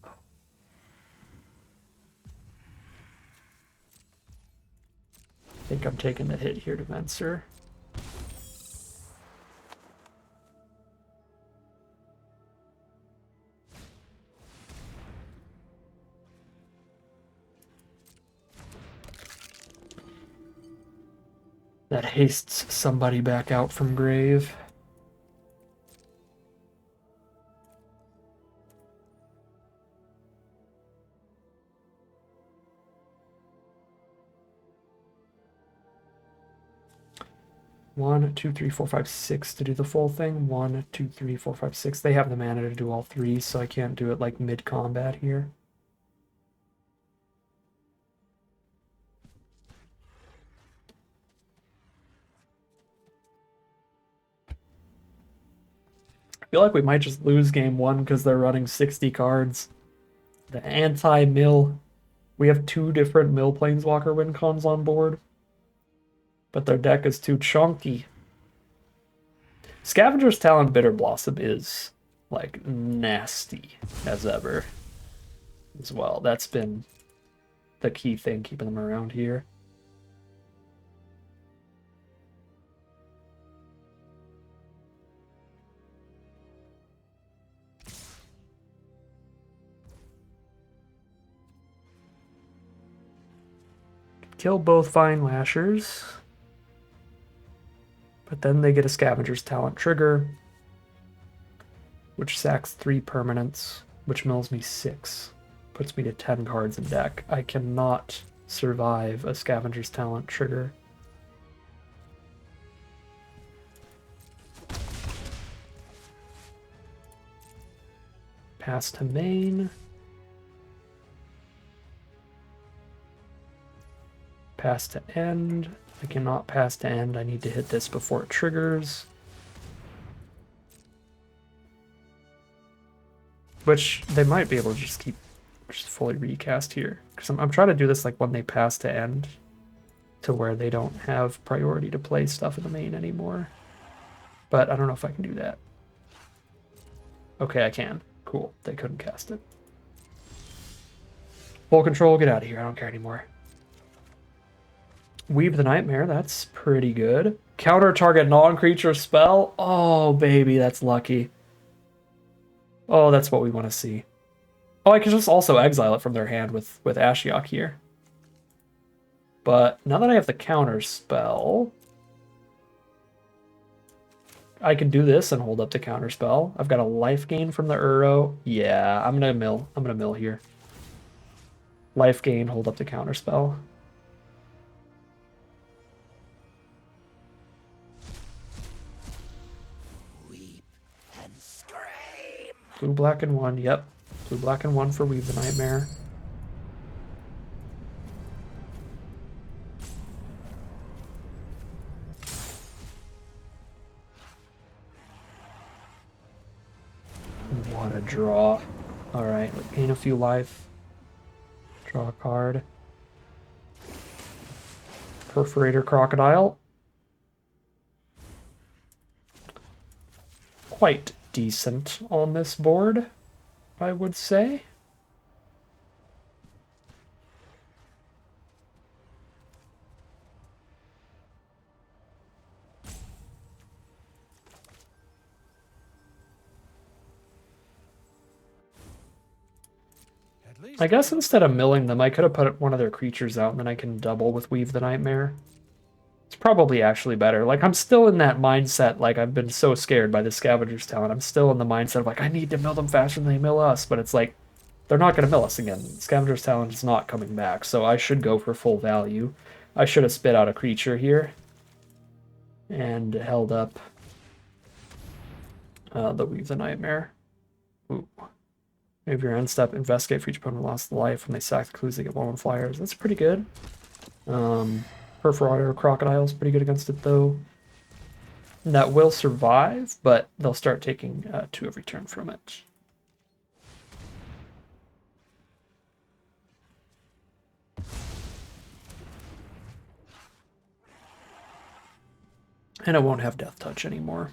I think I'm taking the hit here to Venser. That hastes somebody back out from grave. 1, 2, 3, 4, 5, 6 to do the full thing. 1, 2, 3, 4, 5, 6. They have the mana to do all three, so I can't do it like mid-combat here. I feel like we might just lose game one because they're running 60 cards. The anti-mill. We have two different mill planeswalker win cons on board. But their deck is too chunky. Scavenger's Talon Bitter Blossom is, like, nasty as ever. As well. That's been the key thing keeping them around here. Kill both Vine Lashers. But then they get a Scavenger's Talent trigger, which sacks 3 permanents, which mills me 6. Puts me to 10 cards in deck. I cannot survive a Scavenger's Talent trigger. Pass to main. Pass to end. I cannot pass to end. I need to hit this before it triggers. Which they might be able to just keep just fully recast here. Because I'm trying to do this like when they pass to end, to where they don't have priority to play stuff in the main anymore. But I don't know if I can do that. Okay, I can. Cool. They couldn't cast it. Full control, get out of here. I don't care anymore. Weave the Nightmare, that's pretty good. Counter target non-creature spell. Oh, baby, that's lucky. Oh, that's what we want to see. Oh, I can just also exile it from their hand with Ashiok here. But now that I have the counter spell, I can do this and hold up the counter spell. I've got a life gain from the Uro. Yeah, I'm gonna mill. I'm gonna mill here. Life gain, hold up the counter spell. Blue, black, and 1. Yep. Blue, black, and 1 for Weave the Nightmare. What a draw. Alright, gain a few life. Draw a card. Perforator Crocodile. Quite decent on this board, I would say. I guess instead of milling them, I could have put one of their creatures out and then I can double with Weave the Nightmare. It's probably actually better. Like, I'm still in that mindset, like, I've been so scared by the Scavenger's Talent. I'm still in the mindset of, like, I need to mill them faster than they mill us. But it's like, they're not going to mill us again. Scavenger's Talent is not coming back, so I should go for full value. I should have spit out a creature here. And held up the Weave the Nightmare. Ooh. Maybe your end step, investigate for each opponent who lost life. When they sack the clues, they get 1/1 flyers. That's pretty good. Perforator Crocodile is pretty good against it, though. And that will survive, but they'll start taking 2 every turn from it. And it won't have Death Touch anymore.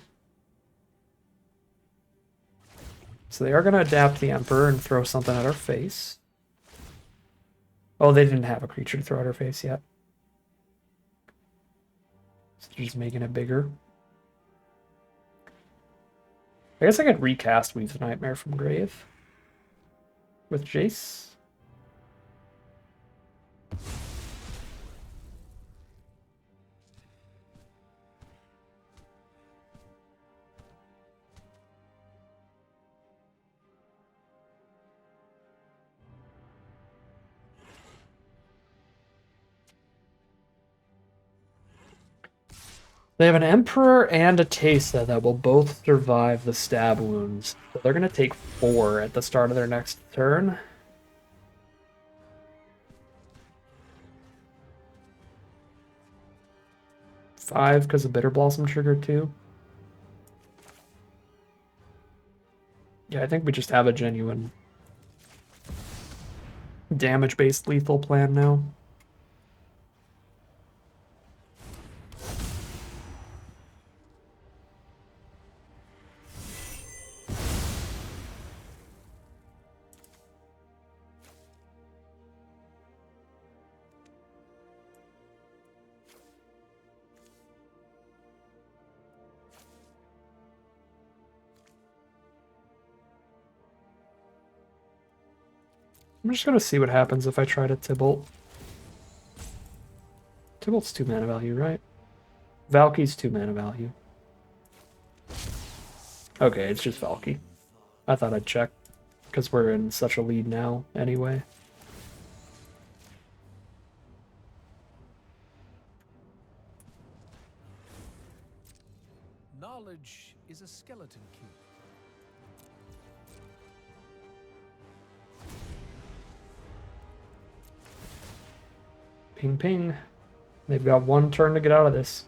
So they are going to adapt the Emperor and throw something at our face. Oh, they didn't have a creature to throw at our face yet. So they're just making it bigger. I guess I could recast Weave the Nightmare from Grave with Jace. They have an Emperor and a Tesa that will both survive the stab wounds. So they're going to take 4 at the start of their next turn. Five because of Bitter Blossom trigger 2. Yeah, I think we just have a genuine damage-based lethal plan now. I'm just going to see what happens if I try to Tybalt. Tybalt's 2 mana value, right? Valky's 2 mana value. Okay, it's just Valky. I thought I'd check, because we're in such a lead now anyway. Knowledge is a skeleton key. Ping ping. They've got 1 turn to get out of this.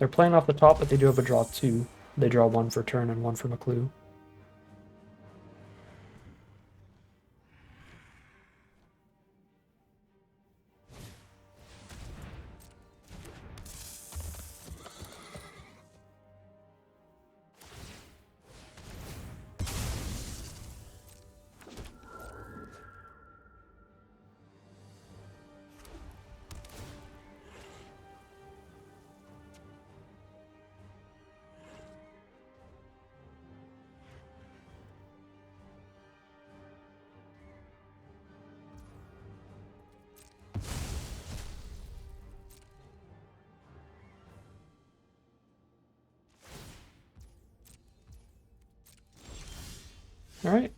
They're playing off the top, but they do have a draw 2. They draw 1 for turn and 1 from a clue. Alright.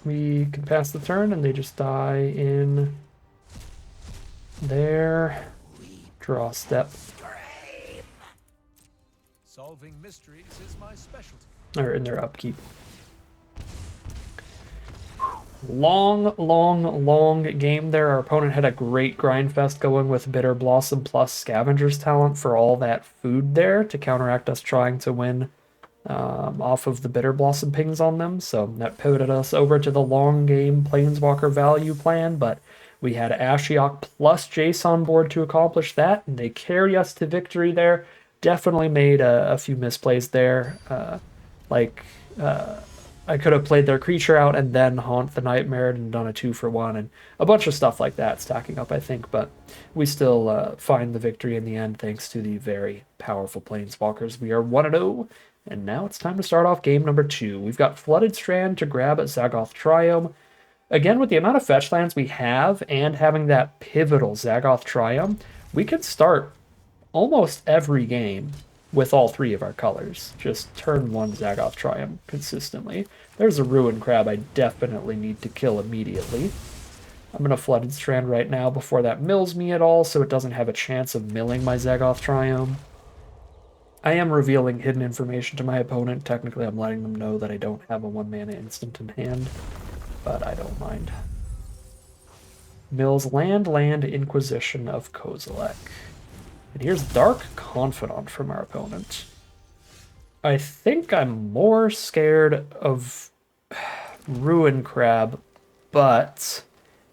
We can pass the turn and they just die in their draw step. Solving mysteries is my specialty. Or in their upkeep. Long game there. Our opponent had a great grind fest going with Bitter Blossom plus Scavenger's Talent for all that food there to counteract us trying to win off of the Bitter Blossom pings on them. So that pivoted us over to the long game Planeswalker value plan, but we had Ashiok plus Jace on board to accomplish that, and they carry us to victory there. Definitely made a few misplays there. I could have played their creature out and then Haunt the Nightmare and done a 2-for-1 and a bunch of stuff like that stacking up, I think. But we still find the victory in the end thanks to the very powerful Planeswalkers. We are 1-0, and now it's time to start off game number 2. We've got Flooded Strand to grab at Zagoth Triome. Again, with the amount of fetch lands we have and having that pivotal Zagoth Triome, we could start almost every game with all 3 of our colors. Just turn 1 Zagoth Triumph consistently. There's a Ruin Crab I definitely need to kill immediately. I'm going to Flooded Strand right now before that mills me at all, so it doesn't have a chance of milling my Zagoth Triumph. I am revealing hidden information to my opponent. Technically, I'm letting them know that I don't have a 1-mana instant in hand, but I don't mind. Mills Land Inquisition of Kozilek. And here's Dark Confidant from our opponent. I think I'm more scared of Ruin Crab, but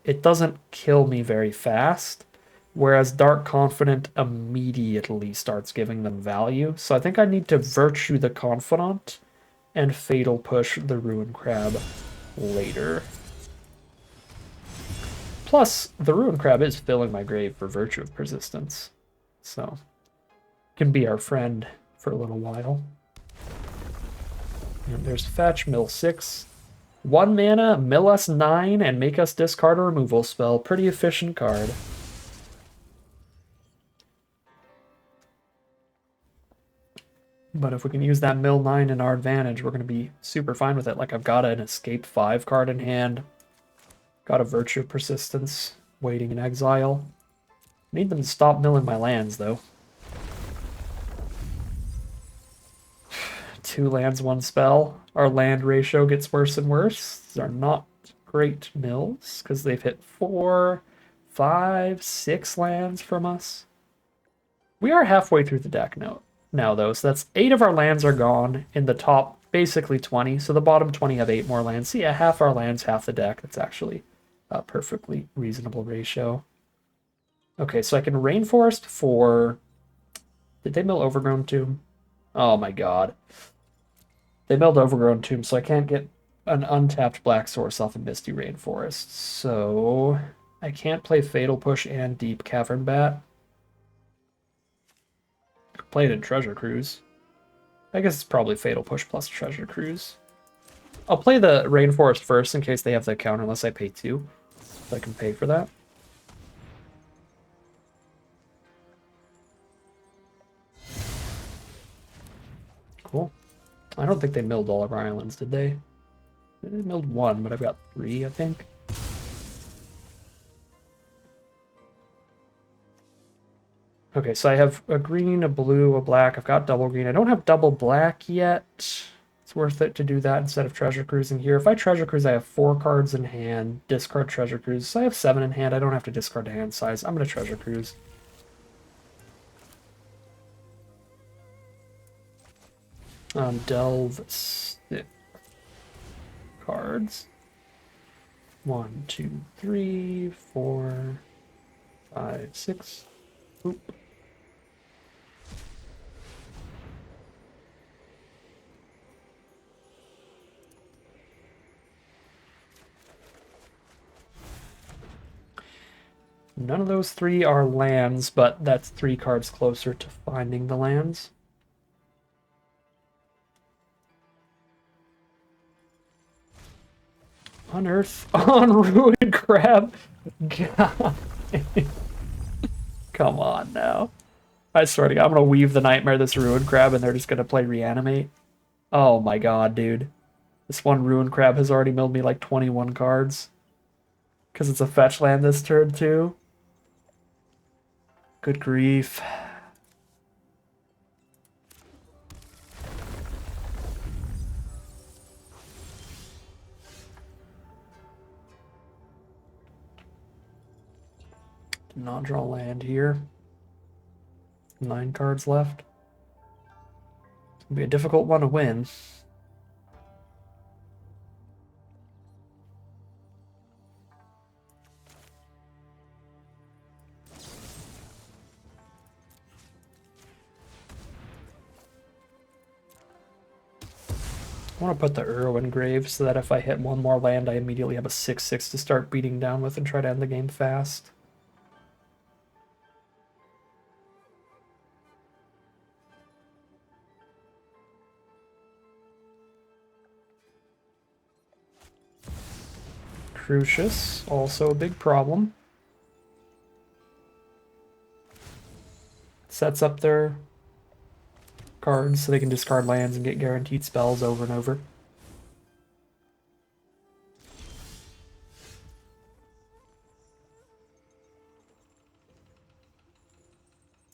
it doesn't kill me very fast, whereas Dark Confidant immediately starts giving them value. So I think I need to Virtue the Confidant and Fatal Push the Ruin Crab later. Plus, the Ruin Crab is filling my grave for Virtue of Persistence. So, can be our friend for a little while. And there's Fetch, mill 6. 1 mana, mill us 9, and make us discard a removal spell. Pretty efficient card. But if we can use that mill 9 in our advantage, we're going to be super fine with it. Like, I've got an Escape 5 card in hand. Got a Virtue of Persistence waiting in exile. Need them to stop milling my lands, though. 2 lands, 1 spell. Our land ratio gets worse and worse. These are not great mills, because they've hit 4, 5, 6 lands from us. We are halfway through the deck now, though, so that's 8 of our lands are gone in the top, basically 20. So the bottom 20 have 8 more lands. So yeah, half our lands, half the deck. That's actually a perfectly reasonable ratio. Okay, so I can Rainforest for... Did they mill Overgrown Tomb? Oh my god. They milled Overgrown Tomb, so I can't get an untapped Black Source off of Misty Rainforest. So I can't play Fatal Push and Deep Cavern Bat. Play it in Treasure Cruise. I guess it's probably Fatal Push plus Treasure Cruise. I'll play the Rainforest first in case they have the counter unless I pay 2. So I can pay for that. Cool. I don't think they milled all of our islands, did they? They milled 1, but I've got 3, I think. Okay, so I have a green, a blue, a black. I've got double green. I don't have double black yet. It's worth it to do that instead of treasure cruising here. If I treasure cruise, I have 4 cards in hand. Discard treasure cruise. So I have 7 in hand. I don't have to discard the hand size. I'm going to treasure cruise. Delve 6 cards. 1, 2, 3, 4, 5, 6. Oop. None of those 3 are lands, but that's 3 cards closer to finding the lands. Unearth on Ruined Crab. God. Come on now. I swear to God, I'm gonna weave the Nightmare this Ruined Crab and they're just gonna play Reanimate. Oh my god, dude. This one Ruined Crab has already milled me like 21 cards. Because it's a fetch land this turn too. Good grief. Did not draw land here. 9 cards left. It's gonna be a difficult one to win. I want to put the Irwin Grave so that if I hit 1 more land, I immediately have a 6/6 to start beating down with and try to end the game fast. Crucius, also a big problem. Sets up their cards so they can discard lands and get guaranteed spells over and over.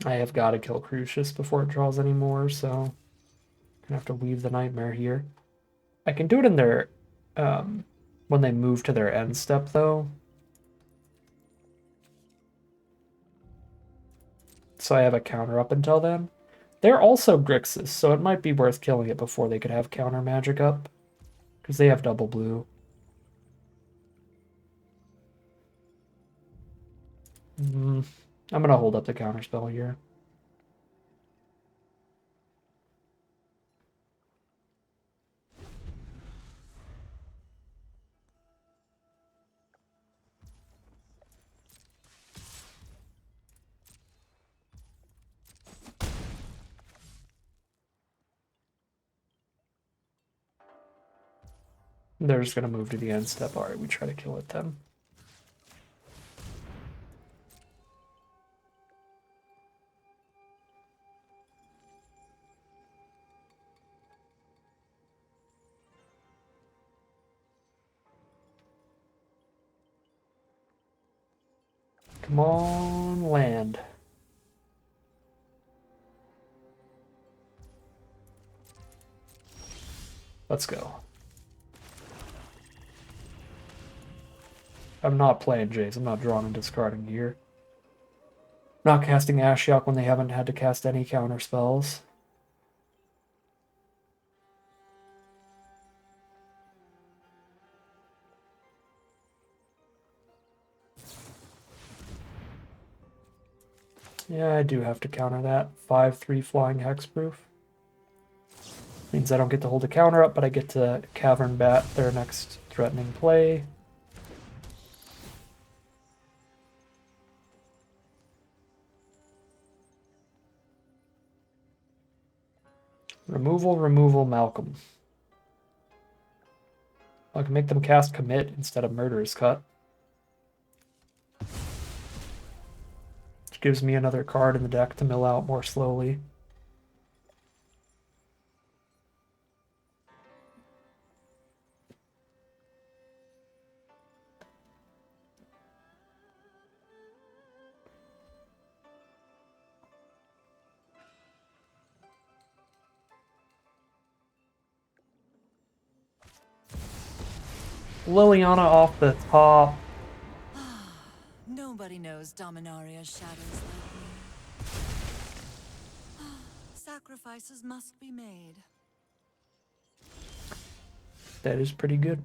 I have got to kill Crucius before it draws any more, so I'm gonna have to weave the Nightmare here. I can do it in their when they move to their end step though. So I have a counter up until then. They're also Grixis, so it might be worth killing it before they could have counter magic up. Because they have double blue. I'm going to hold up the counter spell here. They're just going to move to the end step. Alright, we try to kill it then. Come on, land. Let's go. I'm not playing Jace. I'm not drawing and discarding here. Not casting Ashiok when they haven't had to cast any counter spells. Yeah, I do have to counter that. 5/3 flying hexproof. Means I don't get to hold a counter up, but I get to Cavern Bat their next threatening play. Removal, Malcolm. I can make them cast Commit instead of Murderous Cut. Which gives me another card in the deck to mill out more slowly. Liliana off the top. Nobody knows Dominaria's shadows like me. Sacrifices must be made. That is pretty good.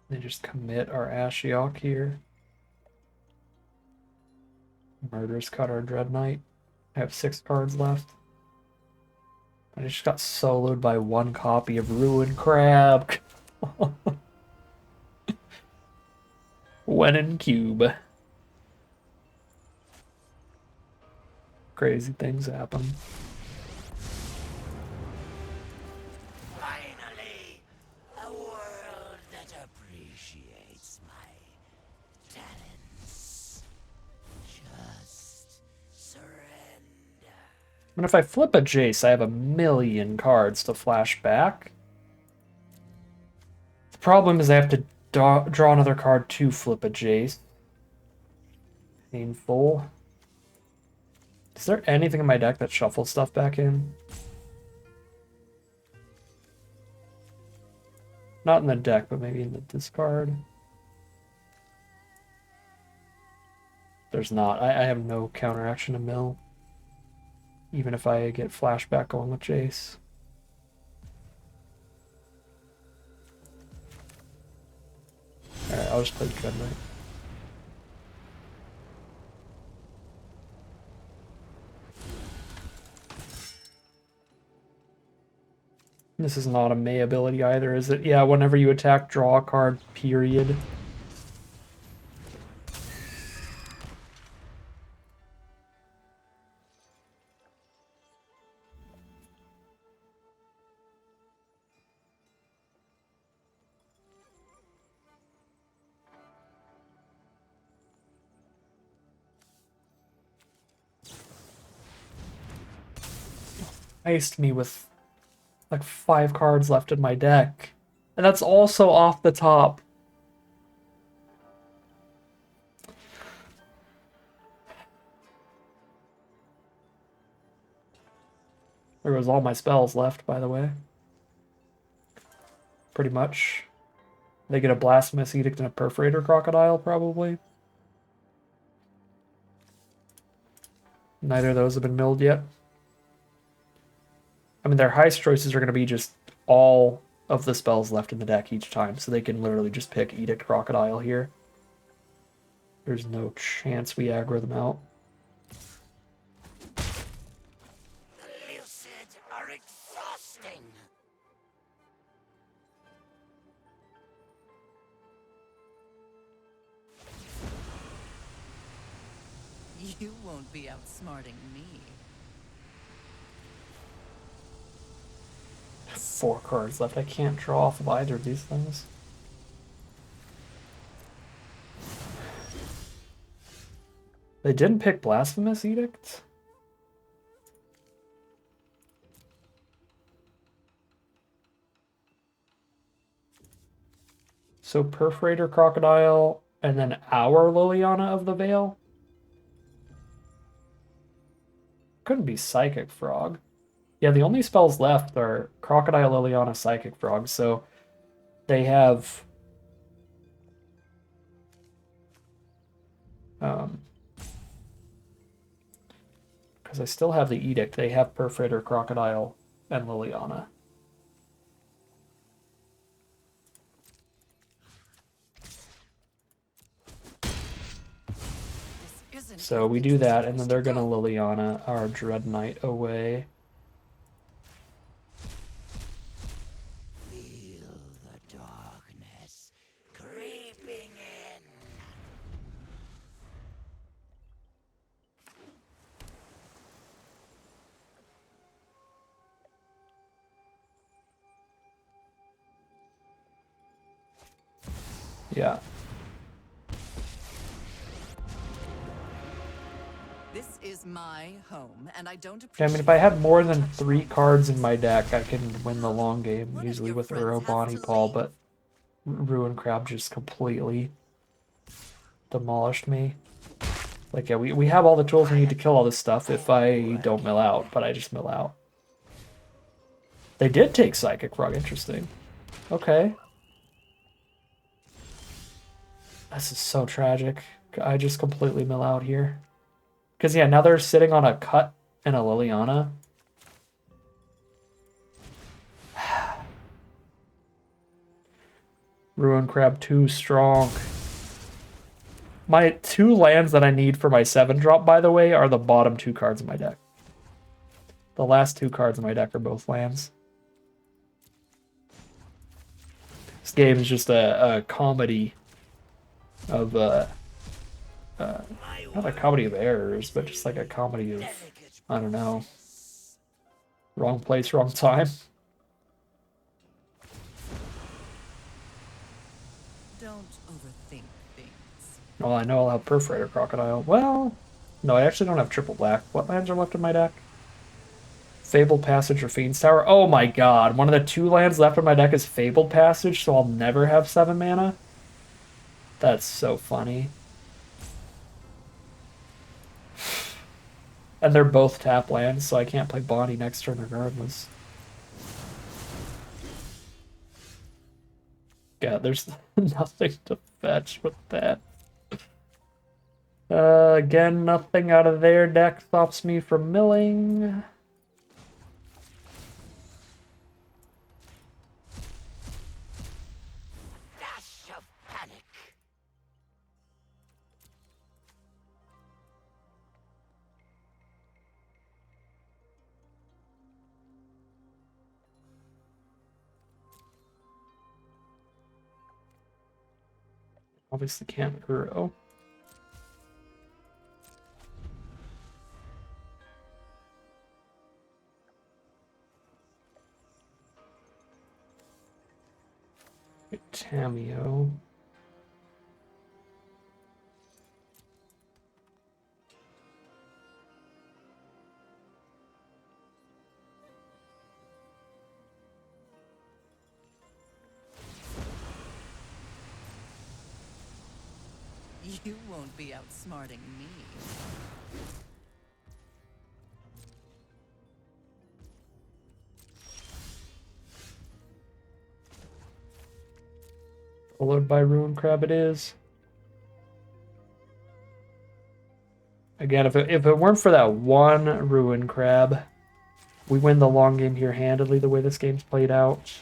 They just commit our Ashiok here. Murderous Cut our Dread Knight. I have 6 cards left. I just got soloed by 1 copy of Ruin Crab. When in cube. Crazy things happen. Finally, a world that appreciates my talents. Just surrender. And if I flip a Jace, I have a million cards to flash back. The problem is I have to draw another card to flip a Jace. Painful. Is there anything in my deck that shuffles stuff back in? Not in the deck, but maybe in the discard. There's not. I have no counteraction to mill. Even if I get flashback going with Jace. Alright, I'll just play the Dread Knight. This is not a May ability either, is it? Yeah, whenever you attack, draw a card, period. Iced me with like 5 cards left in my deck. And that's also off the top. There was all my spells left, by the way. Pretty much. They get a Blasphemous Edict and a Perforator Crocodile, probably. Neither of those have been milled yet. I mean, their highest choices are going to be just all of the spells left in the deck each time, so they can literally just pick Edict Crocodile here. There's no chance we aggro them out. The lucid are exhausting. You won't be outsmarting me. 4 cards left. I can't draw off of either of these things. They didn't pick Blasphemous Edict? So Perforator Crocodile And then our Liliana of the Veil. Couldn't be Psychic Frog. Yeah, the only spells left are Crocodile, Liliana, Psychic Frog, so they have because I still have the Edict, they have Perforator, Crocodile, and Liliana. So we do that, and then they're gonna Liliana our Dread Knight away. Feel the darkness creeping in. Yeah. This is my home, and I don't I appreciate mean, if I had more than 3 cards in my deck, I can win the long game, One of usually your with friends Uro has Bonnie to Paul, leave. but Ruin Crab just completely demolished me. Like, yeah, we have all the tools we need to kill all this stuff if I don't mill out, but I just mill out. They did take Psychic Frog, interesting. Okay. This is so tragic. I just completely mill out here. Because, yeah, now they're sitting on a Cut and a Liliana. Ruin Crab too strong. My 2 lands that I need for my 7-drop, by the way, are the bottom 2 cards in my deck. The last 2 cards in my deck are both lands. This game is just a comedy of not a comedy of errors, but just like a comedy of, I don't know, wrong place, wrong time. Don't overthink things. Well, I know I'll have Perforator Crocodile. Well, no, I actually don't have triple black. What lands are left in my deck? Fabled Passage or Fiend's Tower? Oh my god, one of the 2 lands left in my deck is Fabled Passage, so I'll never have 7 mana? That's so funny. And they're both tap lands, so I can't play Bonnie next turn regardless. Yeah, there's nothing to fetch with that. Again, nothing out of their deck stops me from milling. Dash of panic. Obviously can't Uro. Tameo. You won't be outsmarting me. Followed by Ruin Crab it is. Again, if it weren't for that one Ruin Crab, we win the long game here handily the way this game's played out.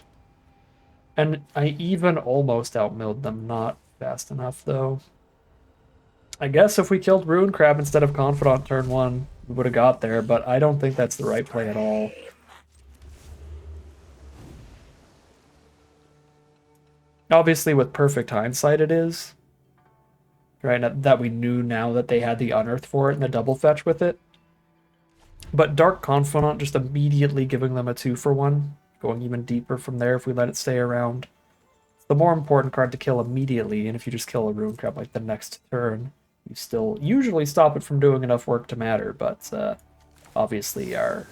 And I even almost outmilled them, not fast enough though. I guess if we killed Ruin Crab instead of Confidant turn 1, we would have got there, but I don't think that's the right play at all. Obviously, with perfect hindsight, it is. Right, that we knew now that they had the Unearth for it and the double fetch with it. But Dark Confidant just immediately giving them a 2-for-1, going even deeper from there if we let it stay around. It's the more important card to kill immediately, and if you just kill a Ruin Crab like the next turn, you still usually stop it from doing enough work to matter, but obviously our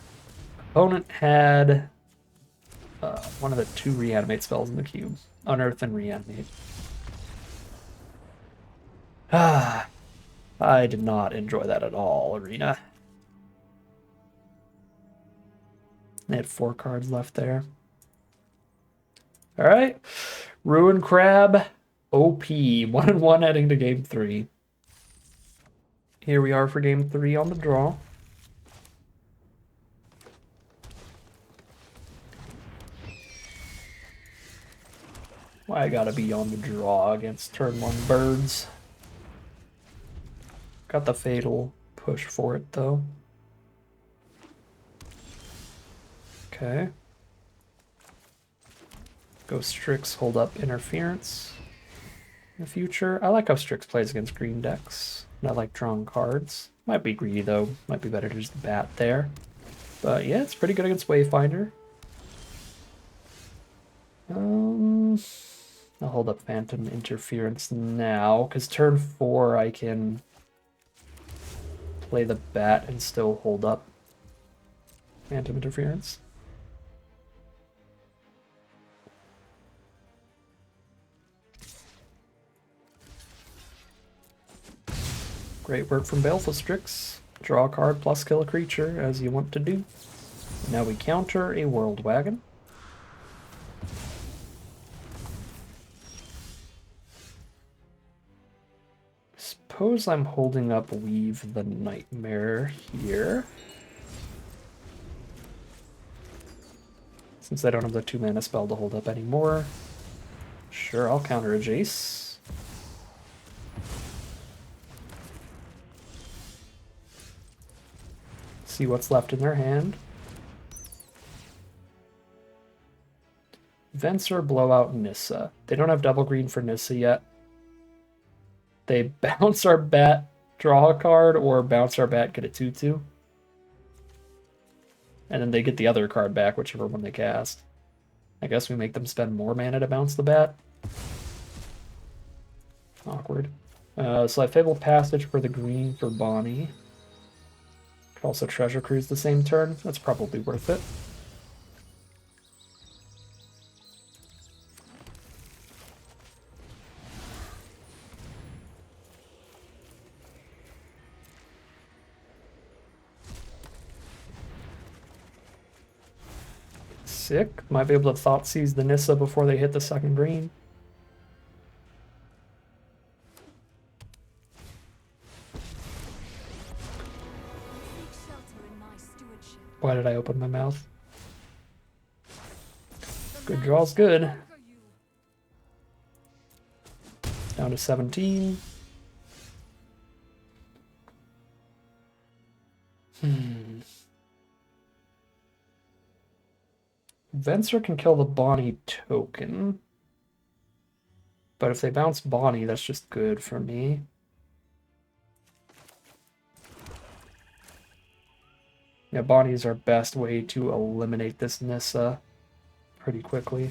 opponent had one of the 2 reanimate spells in the cube. Unearth and reanimate. Ah, I did not enjoy that at all, Arena. They had 4 cards left there. All right, Ruin Crab, OP, 1-1 heading to game 3. Here we are for game 3 on the draw. Why I gotta be on the draw against turn 1 birds. Got the fatal push for it though. Okay. Go Strix, hold up interference in the future. I like how Strix plays against green decks. And I like drawing cards. Might be greedy though. Might be better to use the bat there. But yeah, it's pretty good against Wayfinder. I'll hold up Phantom Interference now, because turn 4 I can play the bat and still hold up Phantom Interference. Great work from Baleful Strix. Draw a card plus kill a creature, as you want to do. Now we counter a World Wagon. Suppose I'm holding up Weave the Nightmare here. Since I don't have the 2-mana spell to hold up anymore. Sure, I'll counter a Jace. See what's left in their hand. Venser, Blowout, Nissa. They don't have double green for Nissa yet. They bounce our bat, draw a card, or bounce our bat, get a 2/2. And then they get the other card back, whichever one they cast. I guess we make them spend more mana to bounce the bat. Awkward. So I Fabled Passage for the green for Bonnie. Could also Treasure Cruise the same turn. That's probably worth it. Sick. Might be able to Thought Seize the Nissa before they hit the second green. Why did I open my mouth? Good draw's good. Down to 17. Venser can kill the Bonnie token. But if they bounce Bonnie, that's just good for me. Yeah, Bonnie's our best way to eliminate this Nissa pretty quickly.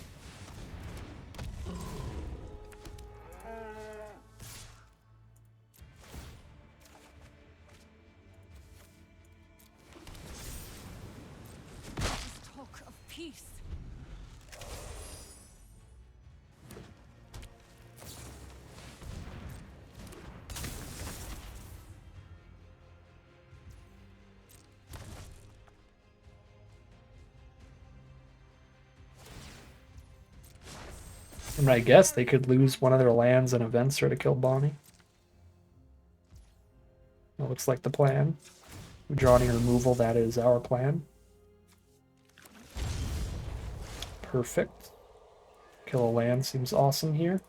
Talk of peace. I mean, I guess they could lose one of their lands and a Venser to kill Bonnie. That looks like the plan. We draw any removal, that is our plan. Perfect. Kill a land seems awesome here.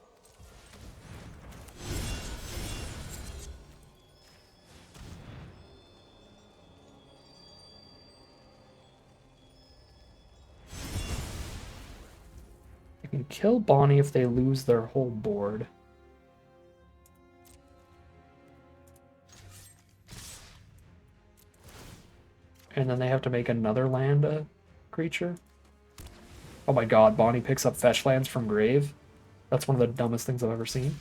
You can kill Bonnie if they lose their whole board. And then they have to make another land a creature. Oh my god, Bonnie picks up fetch lands from grave. That's one of the dumbest things I've ever seen.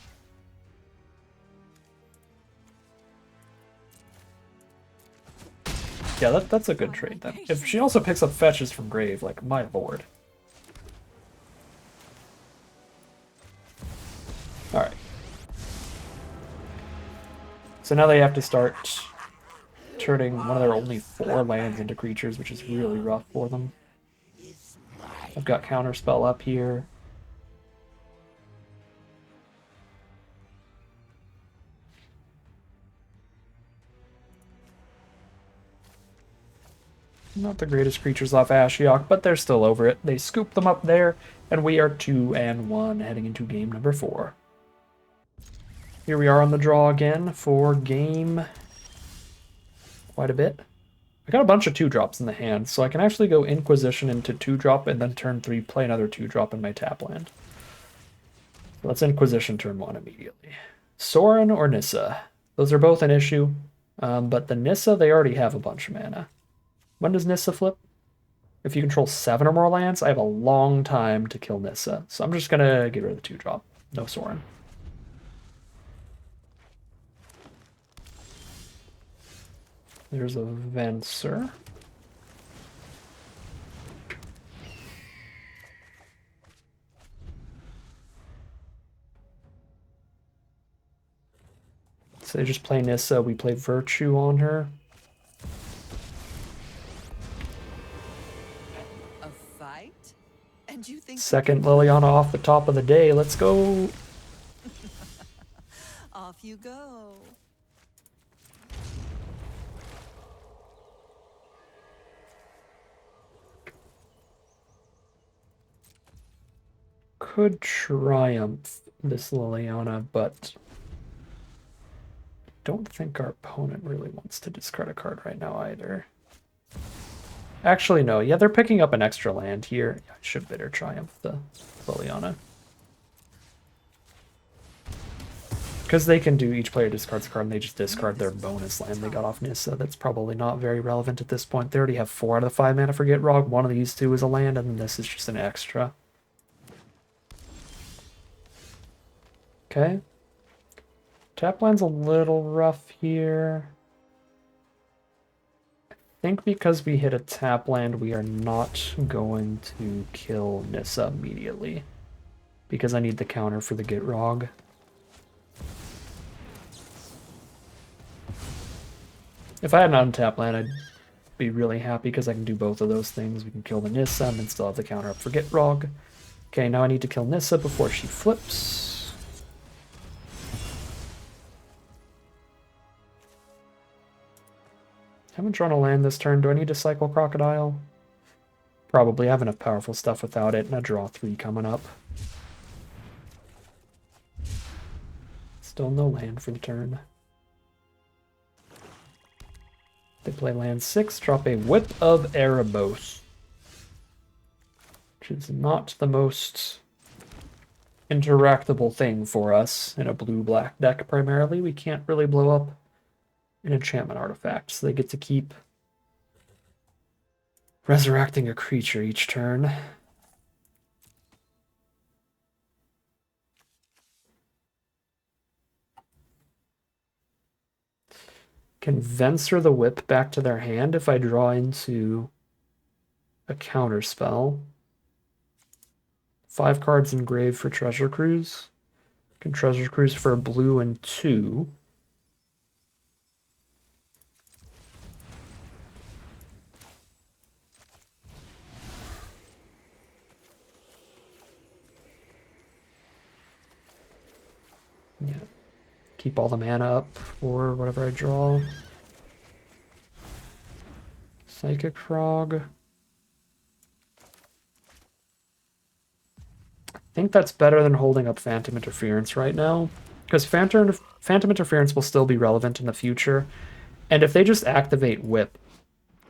Yeah, that's a good trade then. If she also picks up fetches from grave, like, my lord. Alright. So now they have to start turning one of their only 4 lands into creatures, which is really rough for them. I've got Counterspell up here. Not the greatest creatures off Ashiok, but they're still over it. They scoop them up there, and we are 2-1 heading into game number 4. Here we are on the draw again for game quite a bit. I got a bunch of 2-drops in the hand, so I can actually go Inquisition into 2-drop and then turn 3 play another 2-drop in my tap land. Let's Inquisition turn 1 immediately. Sorin or Nissa? Those are both an issue, but the Nissa, they already have a bunch of mana. When does Nissa flip? If you control 7 or more lands, I have a long time to kill Nissa, so I'm just gonna get rid of the 2-drop. No Sorin. There's a Venser. So they just play Nissa, we play Virtue on her. A fight? And you think Second Liliana off the top of the day. Let's go. off you go? Could triumph this Liliana, but don't think our opponent really wants to discard a card right now either. Actually, no. Yeah, they're picking up an extra land here. I should bitter triumph the Liliana. Because they can do each player discards a card and they just discard their bonus land they got off Nissa. That's probably not very relevant at this point. They already have 4 out of the 5 mana for Gitrog. One of these 2 is a land, and then this is just an extra. Okay. Tap land's a little rough here. I think because we hit a tap land, we are not going to kill Nissa immediately. Because I need the counter for the Gitrog. If I had an untapped land, I'd be really happy because I can do both of those things. We can kill the Nissa and then still have the counter up for Gitrog. Okay, now I need to kill Nissa before she flips. Haven't drawn a land this turn. Do I need to cycle Crocodile? Probably. I have enough powerful stuff without it, and I draw 3 coming up. Still no land for the turn. They play land 6, drop a Whip of Erebos. Which is not the most interactable thing for us in a blue-black deck primarily. We can't really blow up an enchantment artifact, so they get to keep resurrecting a creature each turn. Can Venser the Whip back to their hand if I draw into a counter spell. 5 cards engraved for Treasure Cruise. Can Treasure Cruise for a blue and 2. Yeah. Keep all the mana up for whatever I draw. Psychic Frog. I think that's better than holding up Phantom Interference right now, because Phantom Interference will still be relevant in the future, and if they just activate Whip,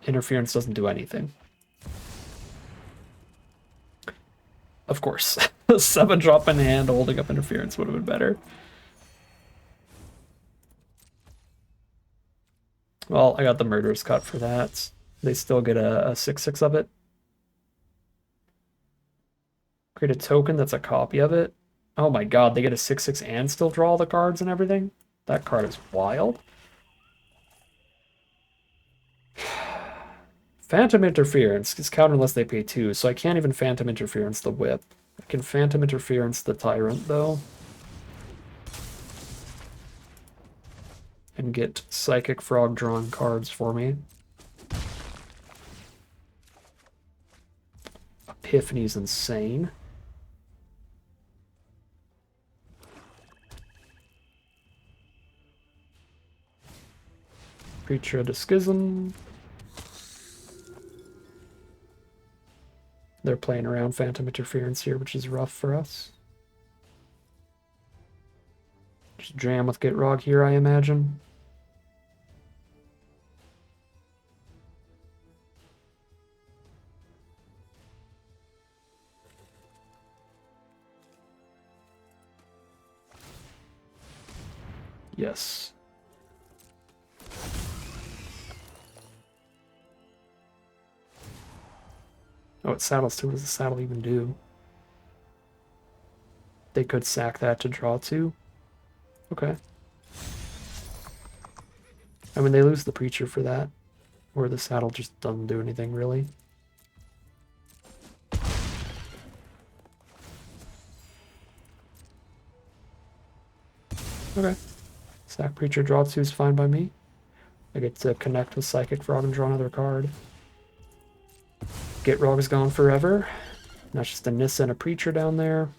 Interference doesn't do anything. Of course, 7-drop in hand holding up Interference would have been better. Well, I got the Murderous Cut for that. They still get a 6/6 of it. Create a token that's a copy of it. Oh my god, they get a 6/6 and still draw all the cards and everything? That card is wild. Phantom Interference is counter unless they pay 2, so I can't even Phantom Interference the Whip. I can Phantom Interference the Tyrant, though. and get Psychic Frog drawing cards for me. Epiphany's insane. Creature of the Schism. They're playing around Phantom Interference here, which is rough for us. Just jam with Get Rog here, I imagine. Yes. Oh, it saddles too. What does the saddle even do? They could sack that to draw two. Okay. I mean, they lose the Preacher for that. Or the saddle just doesn't do anything, really. Okay. Sack Preacher, draw two is fine by me. I get to connect with Psychic Frog and draw another card. Get Rog is gone forever. That's just a Nissa and a Preacher down there.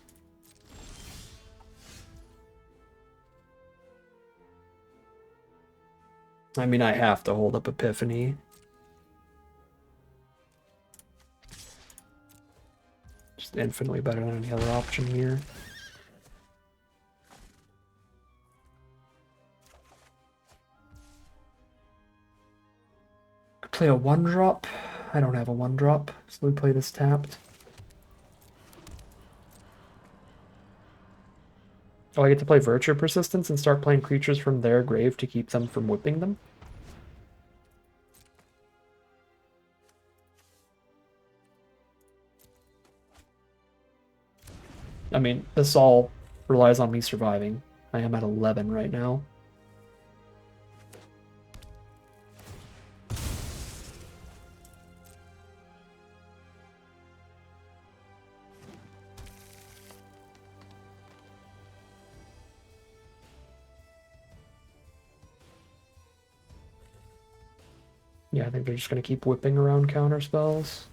I mean, I have to hold up Epiphany. Just infinitely better than any other option here. Could play a 1-drop. I don't have a 1-drop, so we play this tapped. Oh, I get to play Virtue Persistence and start playing creatures from their grave to keep them from whipping them? I mean, this all relies on me surviving. I am at 11 right now. Yeah, I think they're just going to keep whipping around counter spells.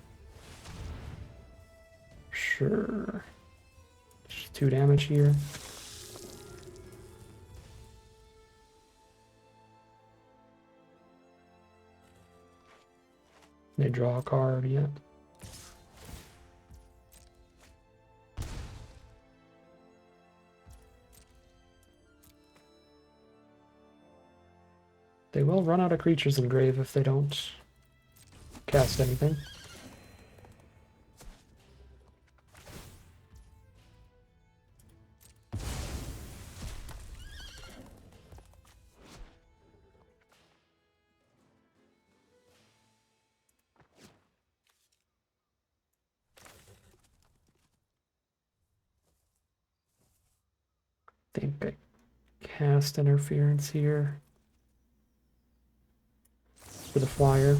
Sure. Just 2 damage here. They draw a card, yeah. They will run out of creatures in grave if they don't cast anything. Think I cast interference here for the flyer.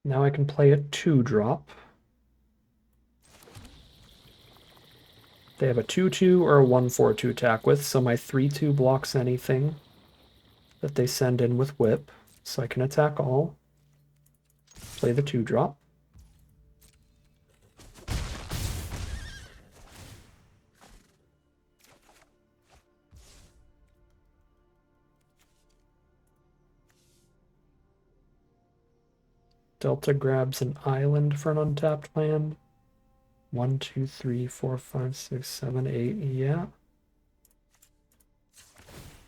Now I can play a 2-drop. They have a 2/2 or a 1/4 to attack with, so my 3/2 blocks anything that they send in with whip, so I can attack all. Play the 2-drop. Delta grabs an island for an untapped land. 1, 2, 3, 4, 5, 6, 7, 8. Yeah.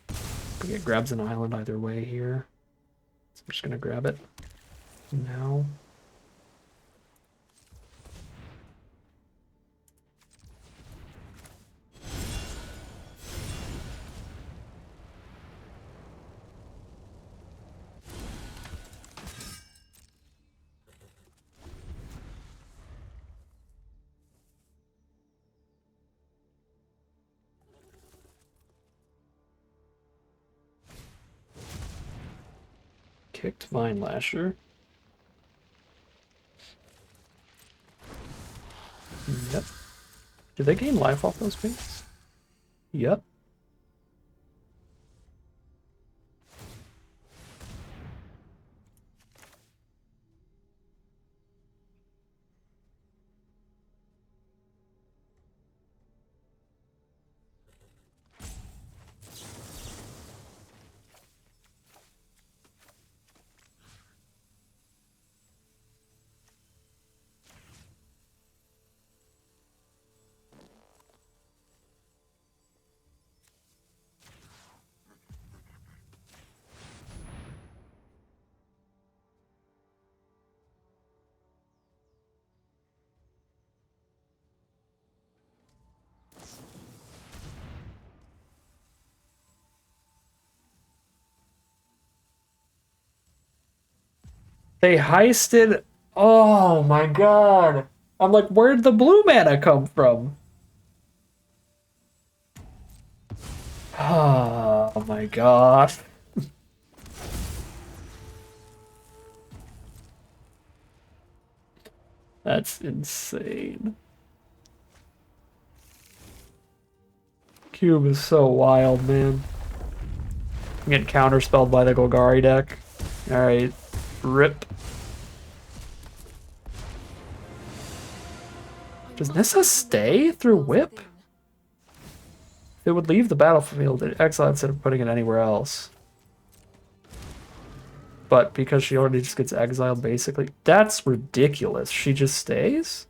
But it grabs an island either way here. So I'm just going to grab it now. kicked Vine Lasher. Yep. Did they gain life off those pinks? Yep. They heisted. Oh my god. I'm like, where'd the blue mana come from? Oh my god. That's insane. Cube is so wild, man. I'm getting counterspelled by the Golgari deck. Alright. Rip. Does Nissa stay through Whip? It would leave the battlefield in exile instead of putting it anywhere else. But because she already just gets exiled, basically. That's ridiculous. She just stays?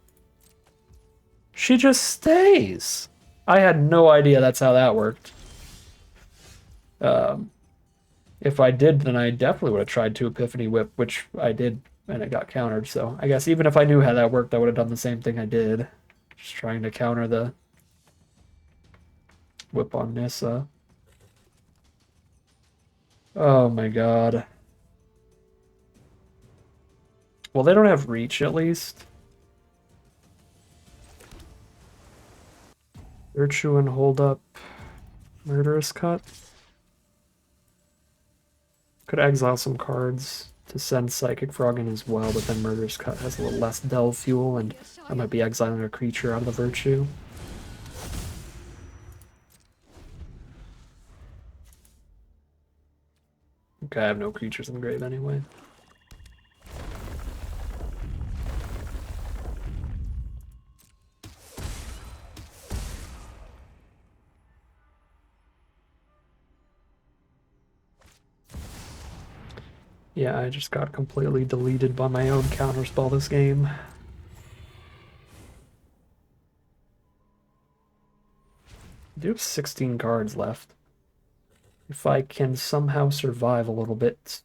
She just stays! I had no idea that's how that worked. If I did, then I definitely would have tried to Epiphany Whip, which I did, and it got countered. So I guess even if I knew how that worked, I would have done the same thing I did. Just trying to counter the Whip on Nissa. Oh my god. Well, they don't have reach, at least. Virtue and hold up. Murderous Cut. Could exile some cards to send Psychic Frog in as well, but then Murderous Cut has a little less delve fuel, and I might be exiling a creature out of the Virtue. Okay, I have no creatures in the grave anyway. Yeah, I just got completely deleted by my own counterspell this game. I do have 16 cards left. If I can somehow survive a little bit.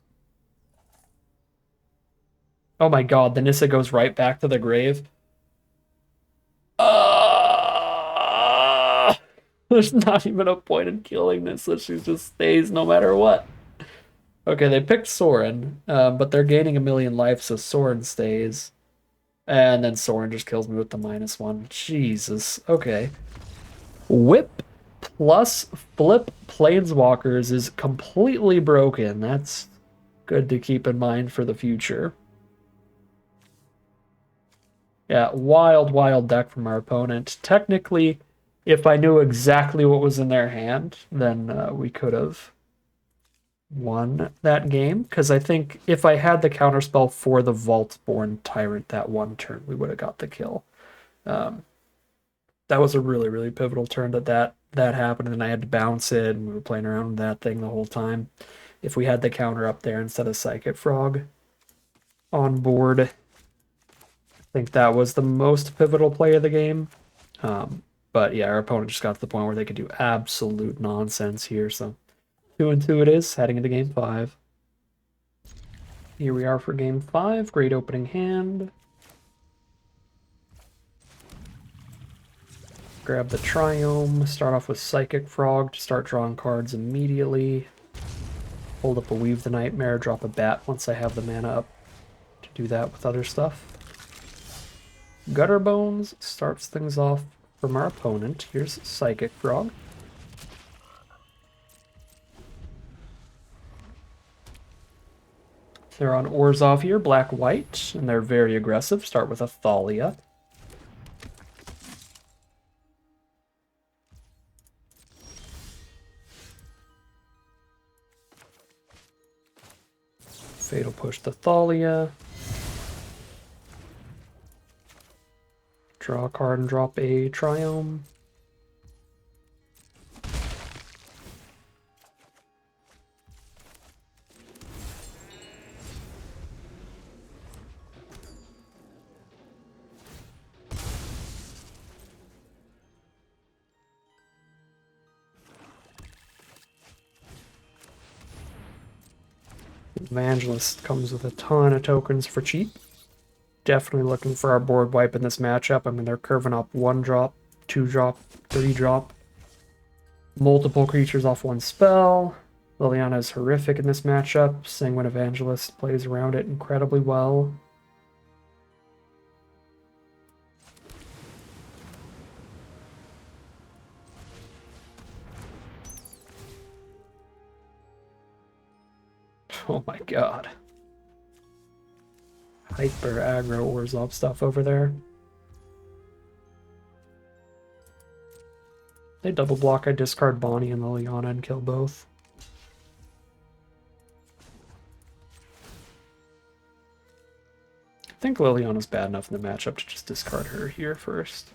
Oh my god, the Nissa goes right back to the grave. There's not even a point in killing Nissa, she just stays no matter what. Okay, they picked Sorin, but they're gaining a million life, so Sorin stays. And then Sorin just kills me with the -1. Jesus. Okay. Whip plus flip Planeswalkers is completely broken. That's good to keep in mind for the future. Yeah, wild, wild deck from our opponent. Technically, if I knew exactly what was in their hand, then we could have won that game, because I think if I had the counterspell for the Vaultborn Tyrant that one turn, we would have got the kill. That was a really, really pivotal turn that happened, and I had to bounce it, and we were playing around with that thing the whole time. If we had the counter up there instead of Psychic Frog on board, I think that was the most pivotal play of the game. But yeah, our opponent just got to the point where they could do absolute nonsense here, so 2-2 it is, heading into game 5. Here we are for game 5. Great opening hand. Grab the Triome. Start off with Psychic Frog to start drawing cards immediately. Hold up a Weave the Nightmare. Drop a Bat once I have the mana up to do that with other stuff. Gutter Bones starts things off from our opponent. Here's Psychic Frog. They're on Orzhov here, black-white, and they're very aggressive. Start with a Thalia. Fatal push the Thalia. Draw a card and drop a Triome. Evangelist comes with a ton of tokens for cheap. Definitely looking for our board wipe in this matchup. I mean, they're curving up 1-drop, 2-drop, 3-drop. Multiple creatures off one spell. Liliana is horrific in this matchup. Sanguine Evangelist plays around it incredibly well. Oh my god. Hyper aggro Orzhov stuff over there. They double block, I discard Bonnie and Liliana and kill both. I think Liliana's bad enough in the matchup to just discard her here first.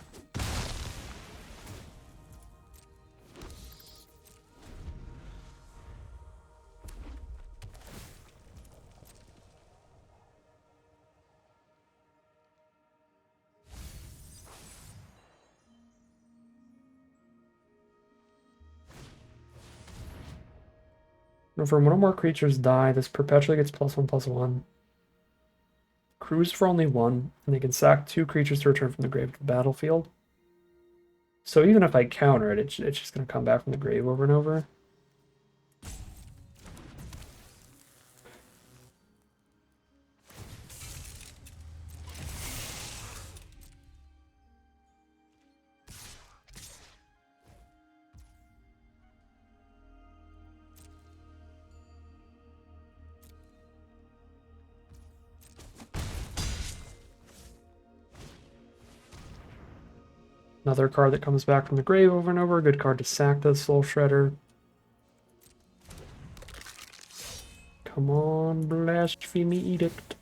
Whenever one or more creatures die, this perpetually gets +1/+1. Cruise for only 1, and they can sack 2 creatures to return from the grave to the battlefield. So even if I counter it, it's just going to come back from the grave over and over. Another card that comes back from the grave over and over. A good card to sack the Soul Shredder. Come on, Blasphemy Edict.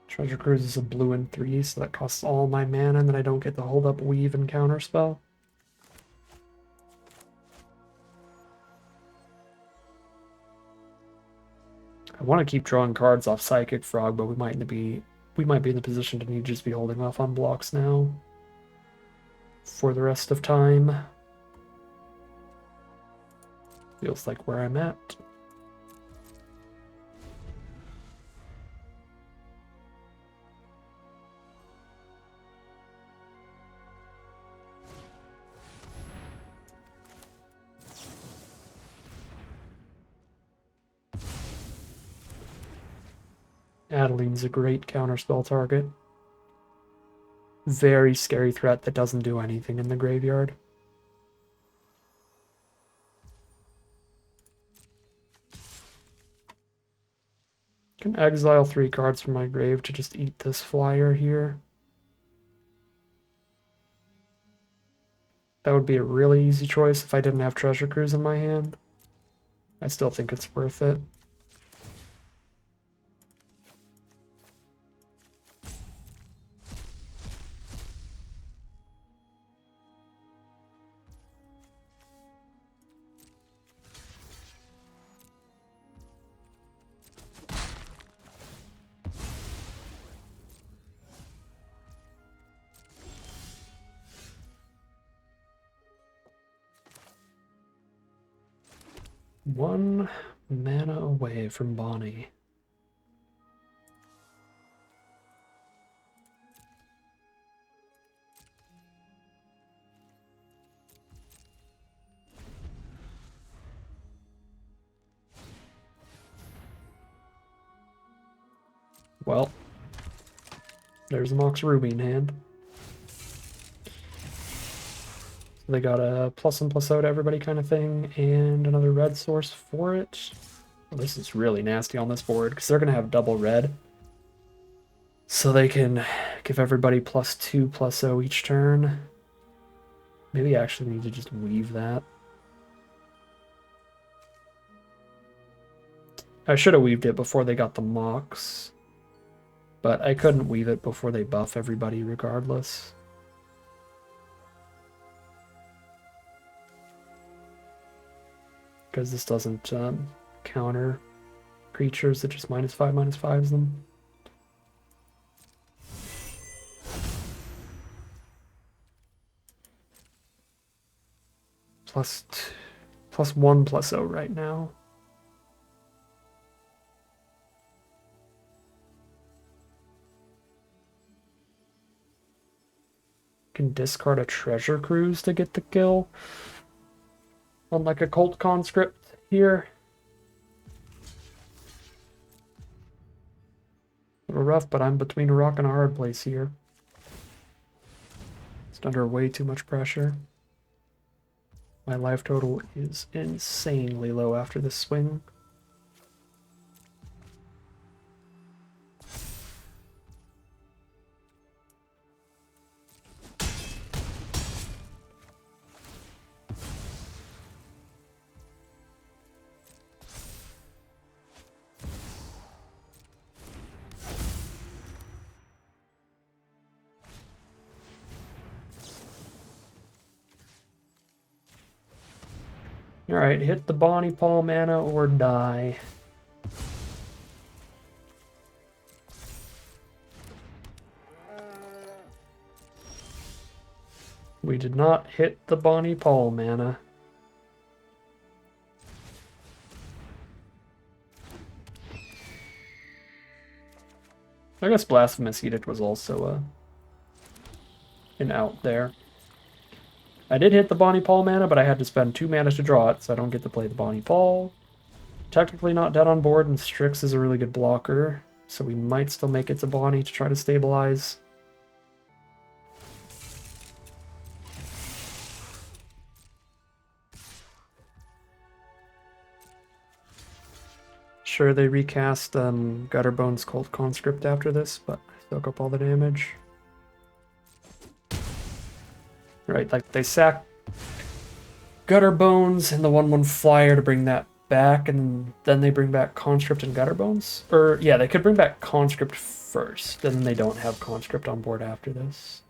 Treasure Cruise is a blue and 3, so that costs all my mana, and then I don't get the hold up, weave, and counter spell. I want to keep drawing cards off Psychic Frog, but we might be in the position to need to just be holding off on blocks now for the rest of time. Feels like where I'm at. Adeline's a great counterspell target. Very scary threat that doesn't do anything in the graveyard. Can exile 3 cards from my grave to just eat this flyer here. That would be a really easy choice if I didn't have Treasure Cruise in my hand. I still think it's worth it. One mana away from Bonnie. Well, there's the Mox Ruby in hand. So they got a plus in plus out everybody kind of thing, and another red source for it. Well, this is really nasty on this board, because they're going to have double red. So they can give everybody +2 +0 each turn. Maybe I actually need to just weave that. I should have weaved it before they got the Mox. But I couldn't weave it before they buff everybody regardless. Because this doesn't counter creatures that just -5/-5s them. +1 +0 right now. Can discard a treasure cruise to get the kill. Unlike a cult conscript here. A little rough, but I'm between a rock and a hard place here. It's under way too much pressure. My life total is insanely low after this swing. Alright, hit the Bonnie Paul mana or die. We did not hit the Bonnie Paul mana. I guess Blasphemous Edict was also an out there. I did hit the Bonnie Paul mana, but I had to spend 2 mana to draw it, so I don't get to play the Bonnie Paul. Technically not dead on board, and Strix is a really good blocker, so we might still make it to Bonnie to try to stabilize. Sure, they recast Gutterbone's Cold Conscript after this, but I soak up all the damage. Right, like they sack Gutterbones and the 1/1 flyer to bring that back, and then they bring back Conscript and Gutterbones. Or, yeah, they could bring back Conscript first, then they don't have Conscript on board after this.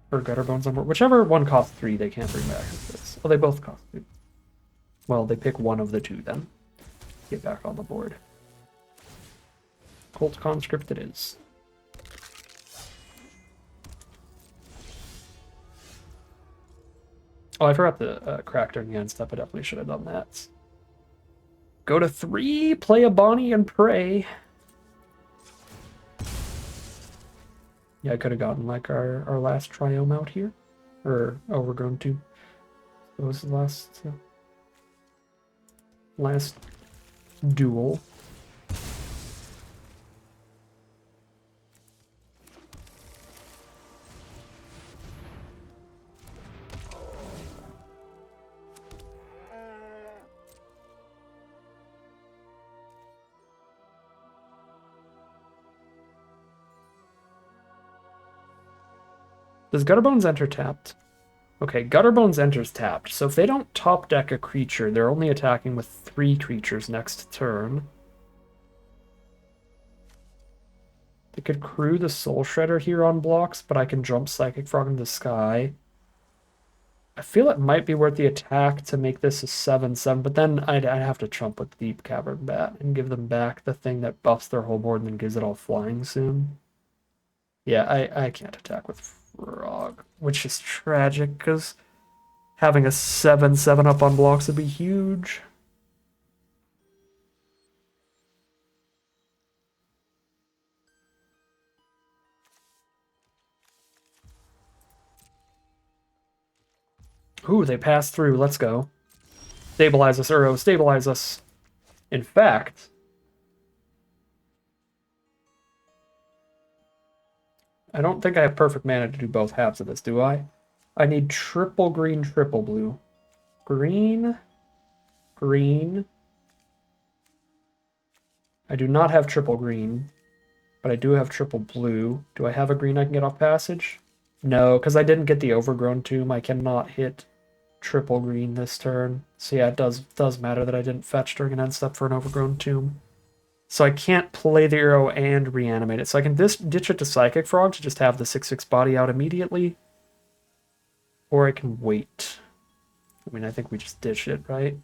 Or Gutterbones on board. Whichever one costs 3, they can't bring back after this. Well, they both cost 2. Well, they pick one of the 2 then. Get back on the board. Colt Conscript it is. Oh, I forgot the crack during the end step. I definitely should have done that. Go to 3, play a Bonnie and pray. Yeah, I could have gotten like our last Triome out here. Or Overgrown 2. It was the last duel. Does Gutterbones enter tapped? Okay, Gutterbones enters tapped, so if they don't top deck a creature, they're only attacking with 3 creatures next turn. They could crew the Soul Shredder here on blocks, but I can jump Psychic Frog into the sky. I feel it might be worth the attack to make this a 7/7, but then I'd have to trump with Deep Cavern Bat and give them back the thing that buffs their whole board and then gives it all flying soon. Yeah, I can't attack with Frog, which is tragic, because having a 7/7 up on blocks would be huge. Ooh, they passed through. Let's go. Stabilize us, Uro. Stabilize us. In fact, I don't think I have perfect mana to do both halves of this, do I? I need triple green, triple blue. Green, green. I do not have triple green, but I do have triple blue. Do I have a green I can get off passage? No, because I didn't get the overgrown tomb. I cannot hit triple green this turn. So yeah, it does matter that I didn't fetch during an end step for an overgrown tomb. So I can't play the arrow and reanimate it. So I can ditch it to Psychic Frog to just have the 6/6 body out immediately. Or I can wait. I mean, I think we just ditch it, right?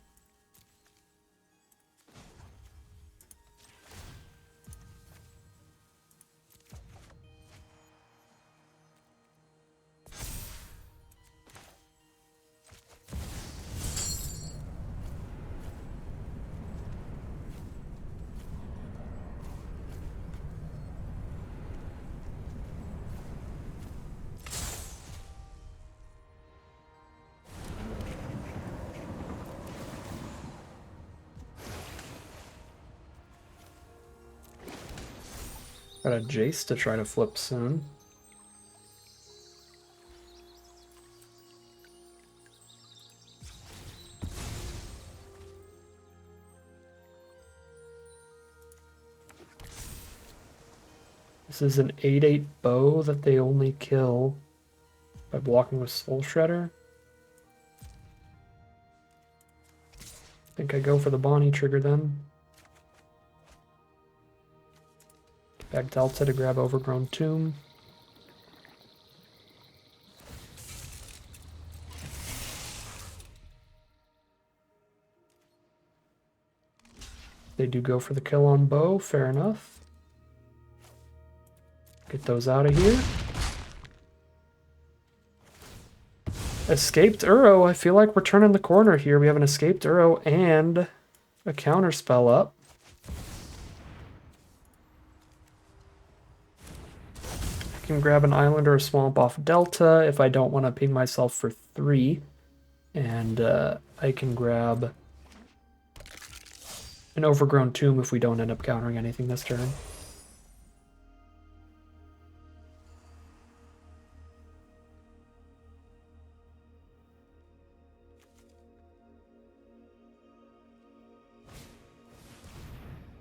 Got a Jace to try to flip soon. This is an 8/8 bow that they only kill by blocking with Soul Shredder. I think I go for the Bonnie trigger then. Back Delta to grab Overgrown Tomb. They do go for the kill on bow, fair enough. Get those out of here. Escaped Uro. I feel like we're turning the corner here. We have an Escaped Uro and a counter spell up. I can grab an island or a swamp off Delta if I don't want to ping myself for 3. And I can grab an Overgrown Tomb if we don't end up countering anything this turn.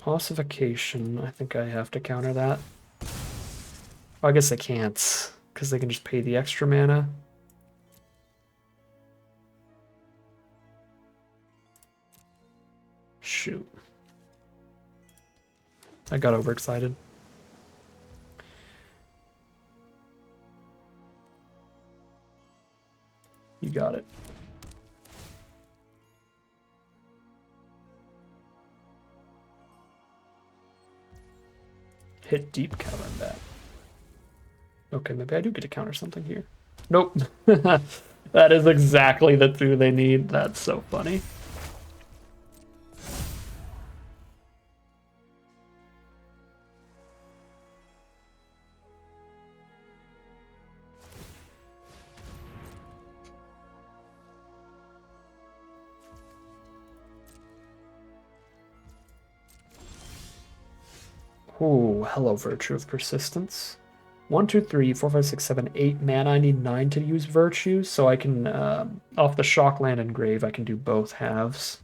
Ossification, I think I have to counter that. Oh, I guess I can't, because they can just pay the extra mana. Shoot. I got overexcited. You got it. Hit deep, counter that. Okay, maybe I do get to counter something here. Nope. That is exactly the 2 they need. That's so funny. Ooh, hello, Virtue of Persistence. 1, 2, 3, 4, 5, 6, 7, 8 mana. I need 9 to use Virtue, so I can, off the Shock Land and Grave, I can do both halves.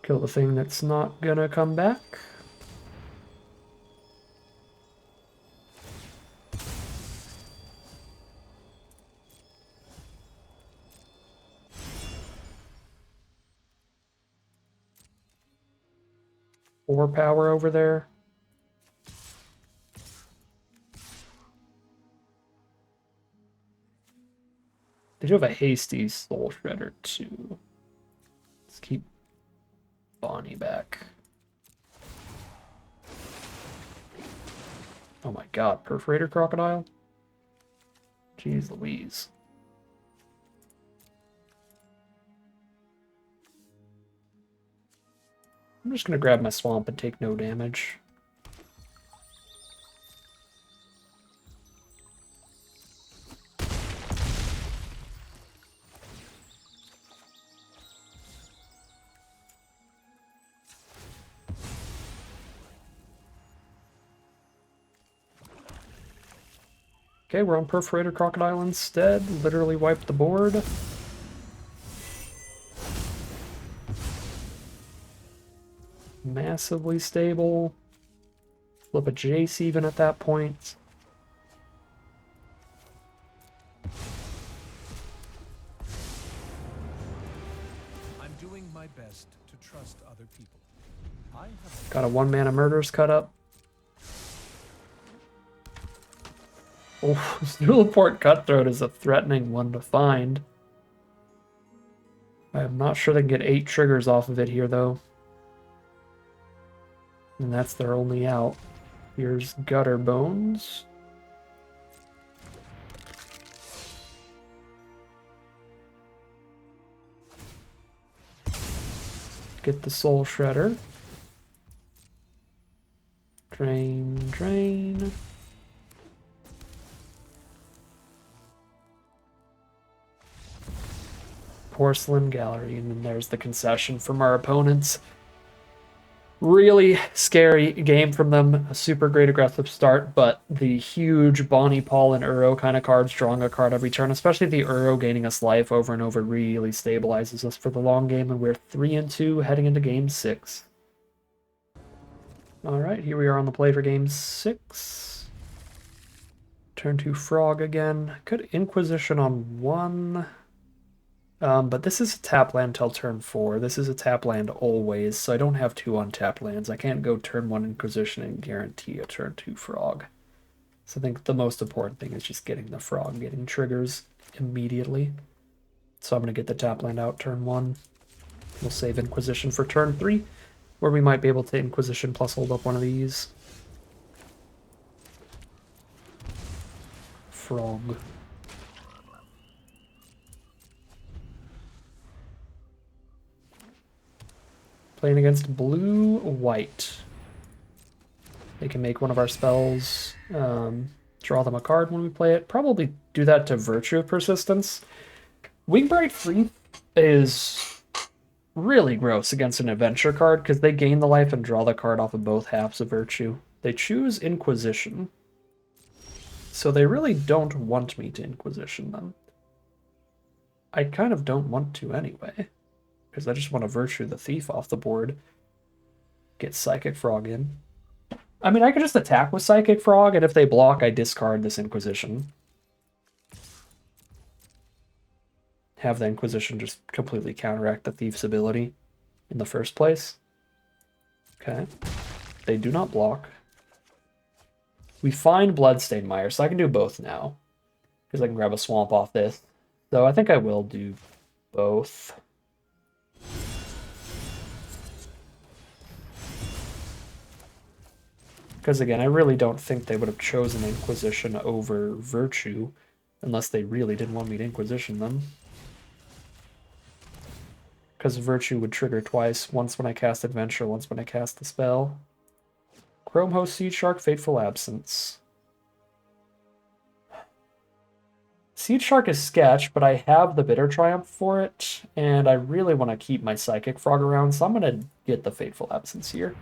Kill the thing that's not gonna come back. Or power over there. They do have a hasty Soul Shredder too. Let's keep Bonnie back. Oh my god, Perforator Crocodile? Jeez Louise. I'm just gonna grab my swamp and take no damage. Okay, we're on Perforator Crocodile instead. Literally wiped the board. Massively stable. Flip a Jace even at that point. I'm doing my best to trust other people. I have Got a 1-mana Murderous cut up. Oh, Zulaport Cutthroat is a threatening one to find. I'm not sure they can get 8 triggers off of it here, though. And that's their only out. Here's Gutter Bones. Get the Soul Shredder. Drain, drain. Porcelain Gallery, and then there's the concession from our opponents. Really scary game from them. A super great aggressive start, but the huge Bonnie, Paul, and Uro kind of cards drawing a card every turn, especially the Uro gaining us life over and over, really stabilizes us for the long game, and we're 3-2 heading into game 6. Alright, here we are on the play for game 6. Turn 2 Frog again. Could Inquisition on 1. But this is a tap land till turn 4. This is a tap land always, so I don't have 2 untapped lands. I can't go turn 1 Inquisition and guarantee a turn 2 Frog. So I think the most important thing is just getting the Frog, getting triggers immediately. So I'm going to get the tap land out turn 1. We'll save Inquisition for turn 3, where we might be able to Inquisition plus hold up one of these. Frog. Playing against blue-white. They can make one of our spells, draw them a card when we play it. Probably do that to Virtue of Persistence. Wingbright Free is really gross against an Adventure card because they gain the life and draw the card off of both halves of Virtue. They choose Inquisition. So they really don't want me to Inquisition them. I kind of don't want to anyway, because I just want to Virtue the Thief off the board. Get Psychic Frog in. I mean, I could just attack with Psychic Frog, and if they block, I discard this Inquisition. Have the Inquisition just completely counteract the Thief's ability in the first place. Okay. They do not block. We find Bloodstained Mire, so I can do both now, because I can grab a Swamp off this. So I think I will do both. Because again, I really don't think they would have chosen Inquisition over Virtue, unless they really didn't want me to Inquisition them. Because Virtue would trigger twice, once when I cast Adventure, once when I cast the spell. Chrome Host, Seed Shark, Fateful Absence. Seed Shark is sketch, but I have the Bitter Triumph for it, and I really want to keep my Psychic Frog around, so I'm going to get the Fateful Absence here.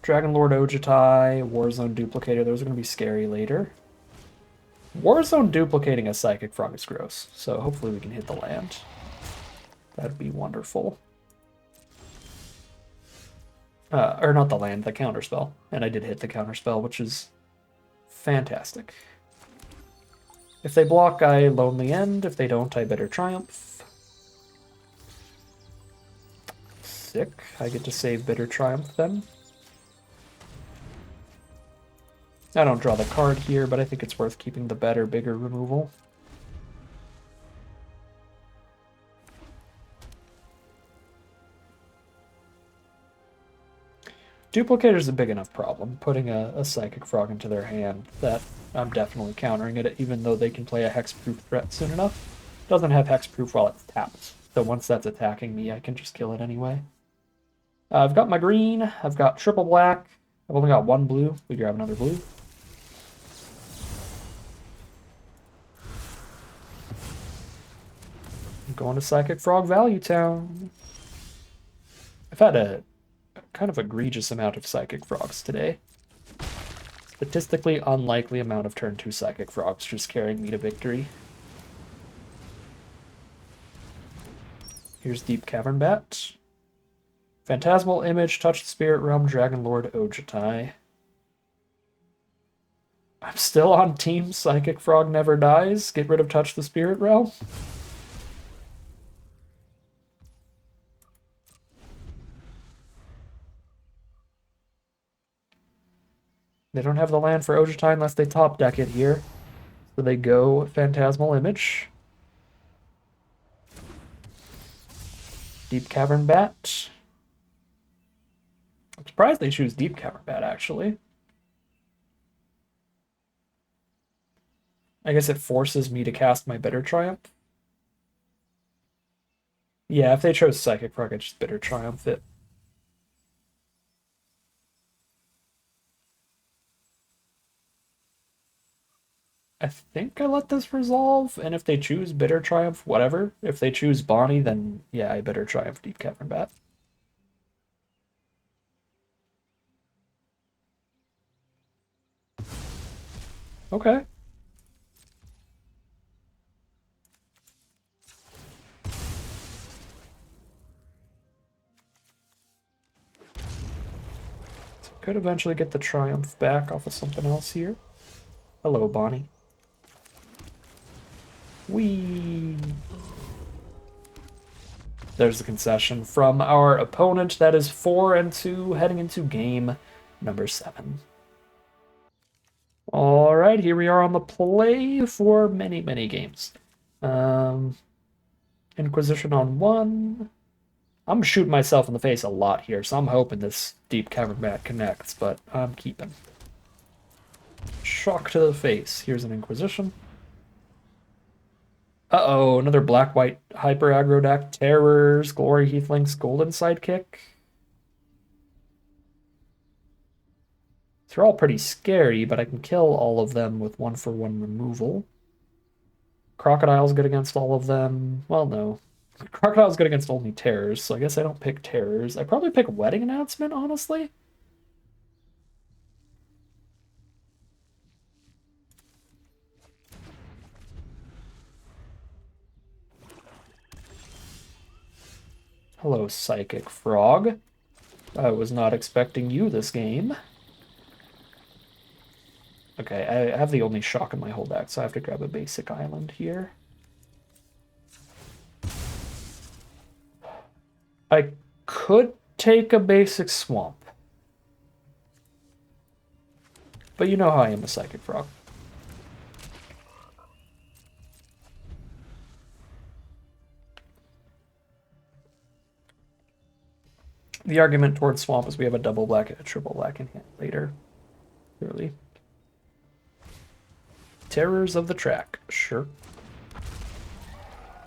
Dragonlord Ojutai, Warzone Duplicator, those are going to be scary later. Warzone duplicating a Psychic Frog is gross, so hopefully we can hit the land. That'd be wonderful. Or not the land, the counterspell. And I did hit the counterspell, which is fantastic. If they block, I Lonely End. If they don't, I Bitter Triumph. Sick. I get to save Bitter Triumph then. I don't draw the card here, but I think it's worth keeping the better, bigger removal. Duplicator is a big enough problem, putting a Psychic Frog into their hand, that I'm definitely countering it, even though they can play a Hexproof threat soon enough. Doesn't have Hexproof while it's tapped, so once that's attacking me, I can just kill it anyway. I've got my green, I've got triple black, I've only got one blue. We grab another blue. I'm going to Psychic Frog Value Town. I've had a kind of egregious amount of Psychic Frogs today. It's Statistically unlikely amount of turn 2 Psychic Frogs just carrying me to victory. Here's Deep Cavern Bat. Phantasmal Image, Touch the Spirit Realm, Dragon Lord, Ojutai. I'm still on Team Psychic Frog Never Dies. Get rid of Touch the Spirit Realm. They don't have the land for Ojutai unless they top deck it here. So they go Phantasmal Image. Deep Cavern Bat. I'm surprised they choose Deep Cavern Bat, actually. I guess it forces me to cast my Bitter Triumph. Yeah, if they chose Psychic Frog, I'd just Bitter Triumph it. I think I let this resolve, and if they choose Bitter Triumph, whatever. If they choose Bonnie, then yeah, I Bitter Triumph Deep Cavern Bat. Okay. So could eventually get the Triumph back off of something else here. Hello, Bonnie. Whee! There's the concession from our opponent. That is 4-2 heading into game number 7. All right, here we are on the play for many, many games. Inquisition on 1. I'm shooting myself in the face a lot here, so I'm hoping this Deep Cavern Bat connects, but I'm keeping. Shock to the face. Here's an Inquisition. Uh-oh, another black-white hyper aggro deck. Terrors, Glory Heathlinks, Golden Sidekick. They're all pretty scary, but I can kill all of them with 1-for-1 removal. Crocodile's good against all of them. Well, no. Crocodile's good against only Terrors, so I guess I don't pick Terrors. I probably pick Wedding Announcement, honestly. Hello, Psychic Frog. I was not expecting you this game. Okay, I have the only shock in my whole deck, so I have to grab a basic island here. I could take a basic swamp. But you know how I am a Psychic Frog. The argument towards swamp is we have a double black and a triple black in hand later. Clearly. Terrors of the Track, sure.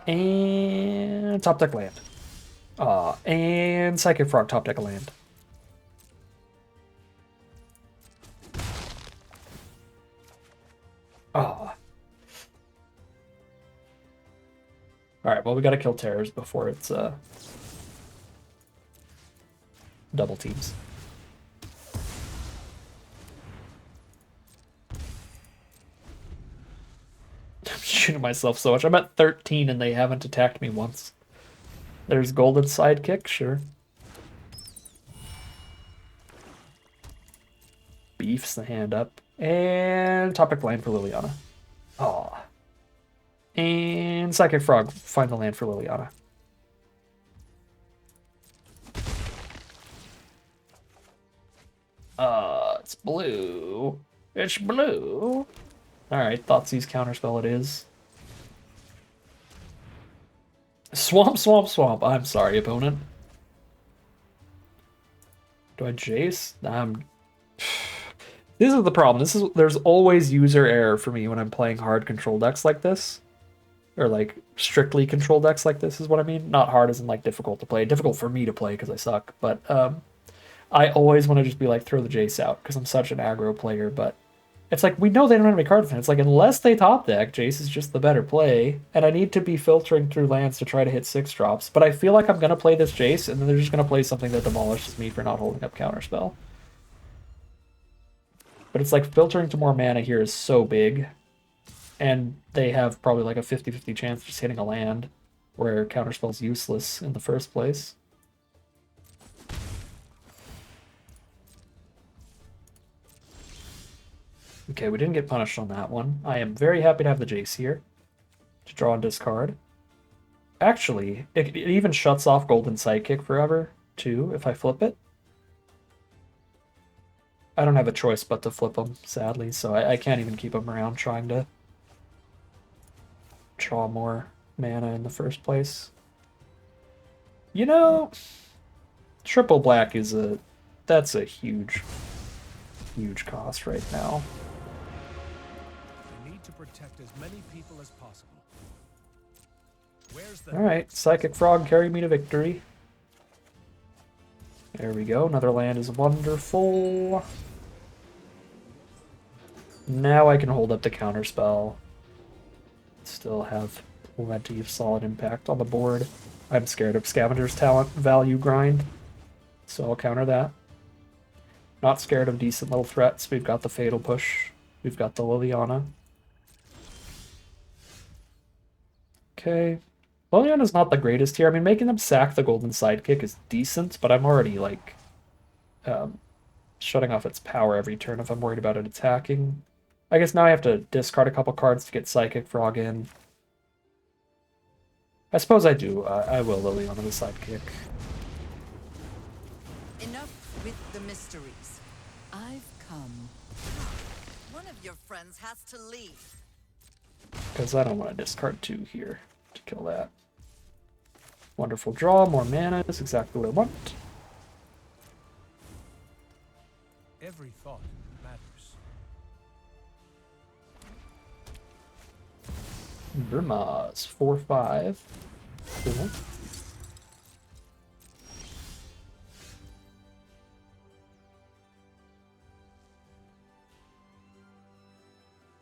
And top deck land. And Psychic Frog top deck land. Alright, well we gotta kill Terrors before it's double teams. I'm shooting myself so much. I'm at 13 and they haven't attacked me once. There's Golden Sidekick, sure. Beefs the hand up. And topic land for Liliana. Aw. And Psychic Frog, find the land for Liliana. It's blue. It's blue. Alright, Thoughtseize counterspell it is. Swamp, swamp, swamp. I'm sorry, opponent. Do I Jace? This is the problem. There's always user error for me when I'm playing hard control decks like this. Or like strictly control decks like this is what I mean. Not hard as in like difficult to play. Difficult for me to play because I suck. But I always want to just be like, throw the Jace out because I'm such an aggro player. But it's like, we know they don't have any card defense. It's like, unless they top deck, Jace is just the better play. And I need to be filtering through lands to try to hit 6-drops. But I feel like I'm going to play this Jace, and then they're just going to play something that demolishes me for not holding up counterspell. But it's like filtering to more mana here is so big. And they have probably like a 50-50 chance of just hitting a land where Counterspell's useless in the first place. Okay, we didn't get punished on that one. I am very happy to have the Jace here to draw and discard. Actually, it even shuts off Golden Sidekick forever, too, if I flip it. I don't have a choice but to flip them, sadly, so I can't even keep them around trying to draw more mana in the first place. You know, triple black is that's a huge cost right now. I need to protect as many people as possible. Where's the Alright, Psychic Frog, carry me to victory. There we go, another land is wonderful. Now I can hold up the counterspell. Still have plenty of solid impact on the board. I'm scared of Scavenger's talent value grind, so I'll counter that. Not scared of decent little threats. We've got the Fatal Push. We've got the Liliana. Okay. Liliana's not the greatest here. I mean, making them sack the Golden Sidekick is decent, but I'm already, like, shutting off its power every turn if I'm worried about it attacking. I guess now I have to discard a couple cards to get Psychic Frog in. I suppose I do. I will Liliana the Sidekick. Enough with the mysteries. I've come. One of your friends has to leave. Because I don't want to discard 2 here to kill that. Wonderful draw, more mana is exactly what I want. every thought matters. Burmaz, 4/5. Cool.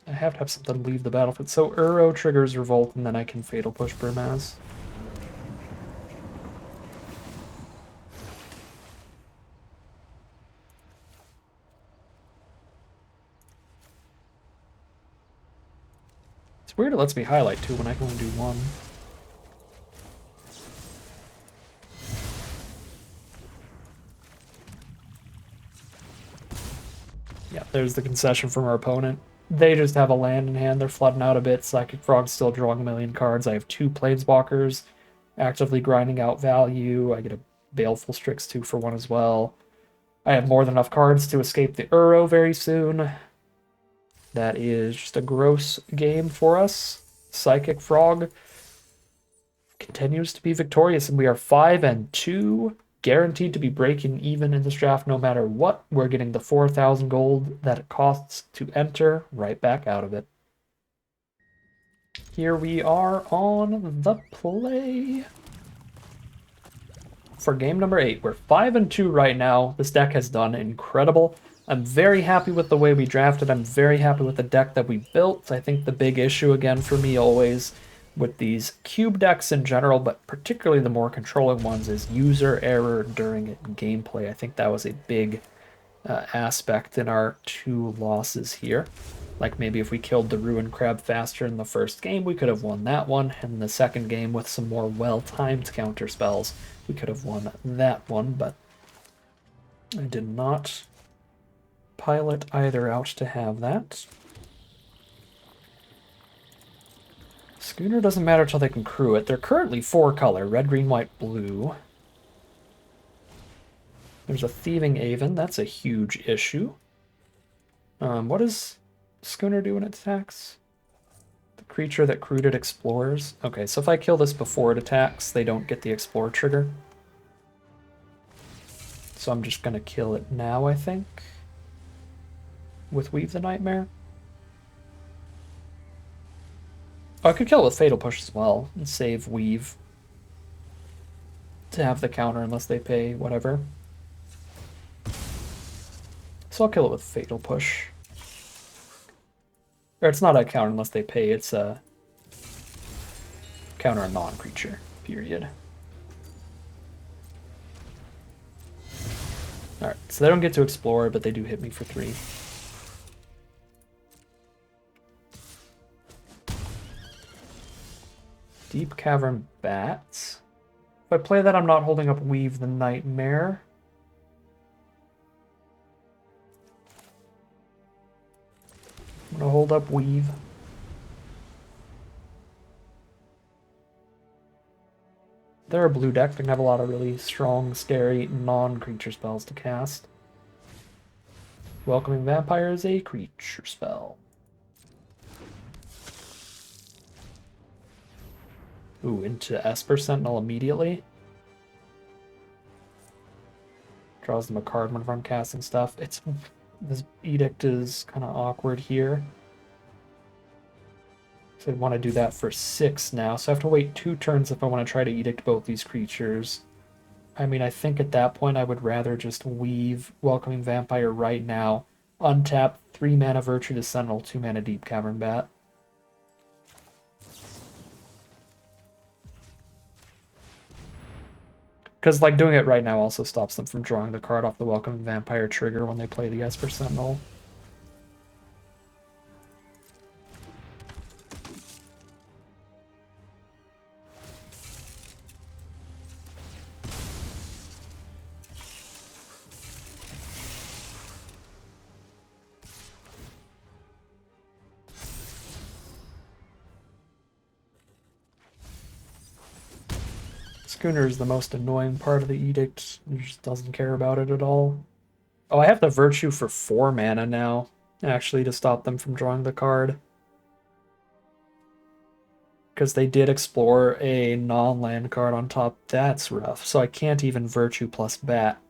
I have to have something leave the battlefield. So Uro triggers Revolt, and then I can Fatal Push Burmaz. It's weird it lets me highlight two when I can only do one. Yeah, there's the concession from our opponent. They just have a land in hand. They're flooding out a bit. Psychic Frog's still drawing a million cards. I have 2 Planeswalkers actively grinding out value. I get a Baleful Strix 2 for 1 as well. I have more than enough cards to escape the Uro very soon. That is just a gross game for us. Psychic Frog continues to be victorious, and we are 5-2. Guaranteed to be breaking even in this draft no matter what. We're getting the 4,000 gold that it costs to enter right back out of it. Here we are on the play for game number 8. We're 5-2 right now. This deck has done incredible. I'm very happy with the way we drafted. I'm very happy with the deck that we built. I think the big issue again for me always with these cube decks in general, but particularly the more controlling ones, is user error during gameplay. I think that was a big aspect in our 2 losses here. Like maybe if we killed the Ruin Crab faster in the first game, we could have won that one. And in the second game, with some more well-timed counter spells, we could have won that one. But I did not pilot either out to have that. Schooner doesn't matter until they can crew it. They're currently 4-color, red, green, white, blue. There's a Thieving Aven. That's a huge issue. What does Schooner do when it attacks? The creature that crewed it explores. Okay, so if I kill this before it attacks, they don't get the explore trigger. So I'm just going to kill it now, I think, with Weave the Nightmare. Oh, I could kill it with Fatal Push as well and save Weave to have the counter unless they pay whatever. So I'll kill it with Fatal Push. Or it's not a counter unless they pay, it's a counter a non-creature, period. Alright, so they don't get to explore, but they do hit me for 3. Deep Cavern Bats. If I play that, I'm not holding up Weave the Nightmare. I'm gonna hold up Weave. They're a blue deck. They can have a lot of really strong, scary, non-creature spells to cast. Welcoming Vampire is a creature spell. Ooh, into Esper Sentinel immediately. Draws them a card whenever I'm casting stuff. This Edict is kind of awkward here. So I'd want to do that for 6 now. So I have to wait 2 turns if I want to try to Edict both these creatures. I mean, I think at that point I would rather just Weave Welcoming Vampire right now. Untap 3 mana Virtue to Sentinel, 2 mana Deep Cavern Bat. Because, like, doing it right now also stops them from drawing the card off the Welcoming Vampire trigger when they play the Esper Sentinel. Schooner is the most annoying part of the Edict. He just doesn't care about it at all. Oh, I have the Virtue for 4 mana now, actually, to stop them from drawing the card. Because they did explore a non-land card on top. That's rough. So I can't even Virtue plus Bat.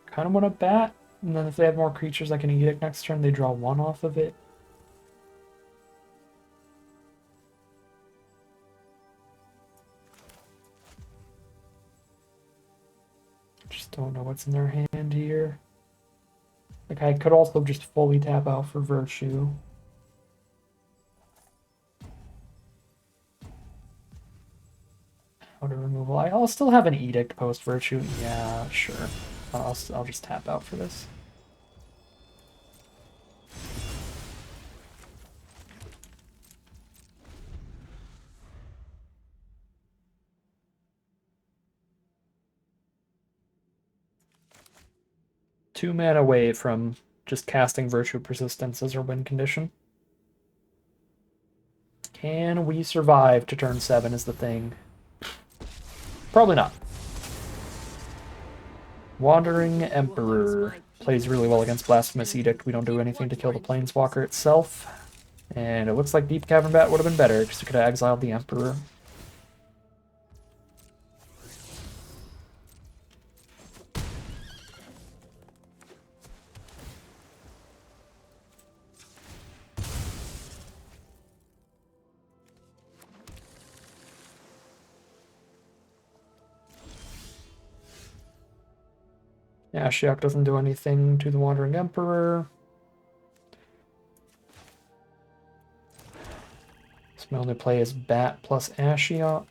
Kind of want to Bat, and then if they have more creatures I can Edict next turn, they draw 1 off of it. Just don't know what's in their hand here. Like, I could also just fully tap out for Virtue. Outer removal. I'll still have an Edict post Virtue. Yeah, sure. I'll just tap out for this. Two mana away from just casting Virtue Persistence as our win condition. Can we survive to turn 7 is the thing. Probably not. Wandering Emperor plays really well against Blasphemous Edict. We don't do anything to kill the Planeswalker itself. And it looks like Deep Cavern Bat would have been better because we could have exiled the Emperor. Ashiok doesn't do anything to the Wandering Emperor. So my only play is Bat plus Ashiok.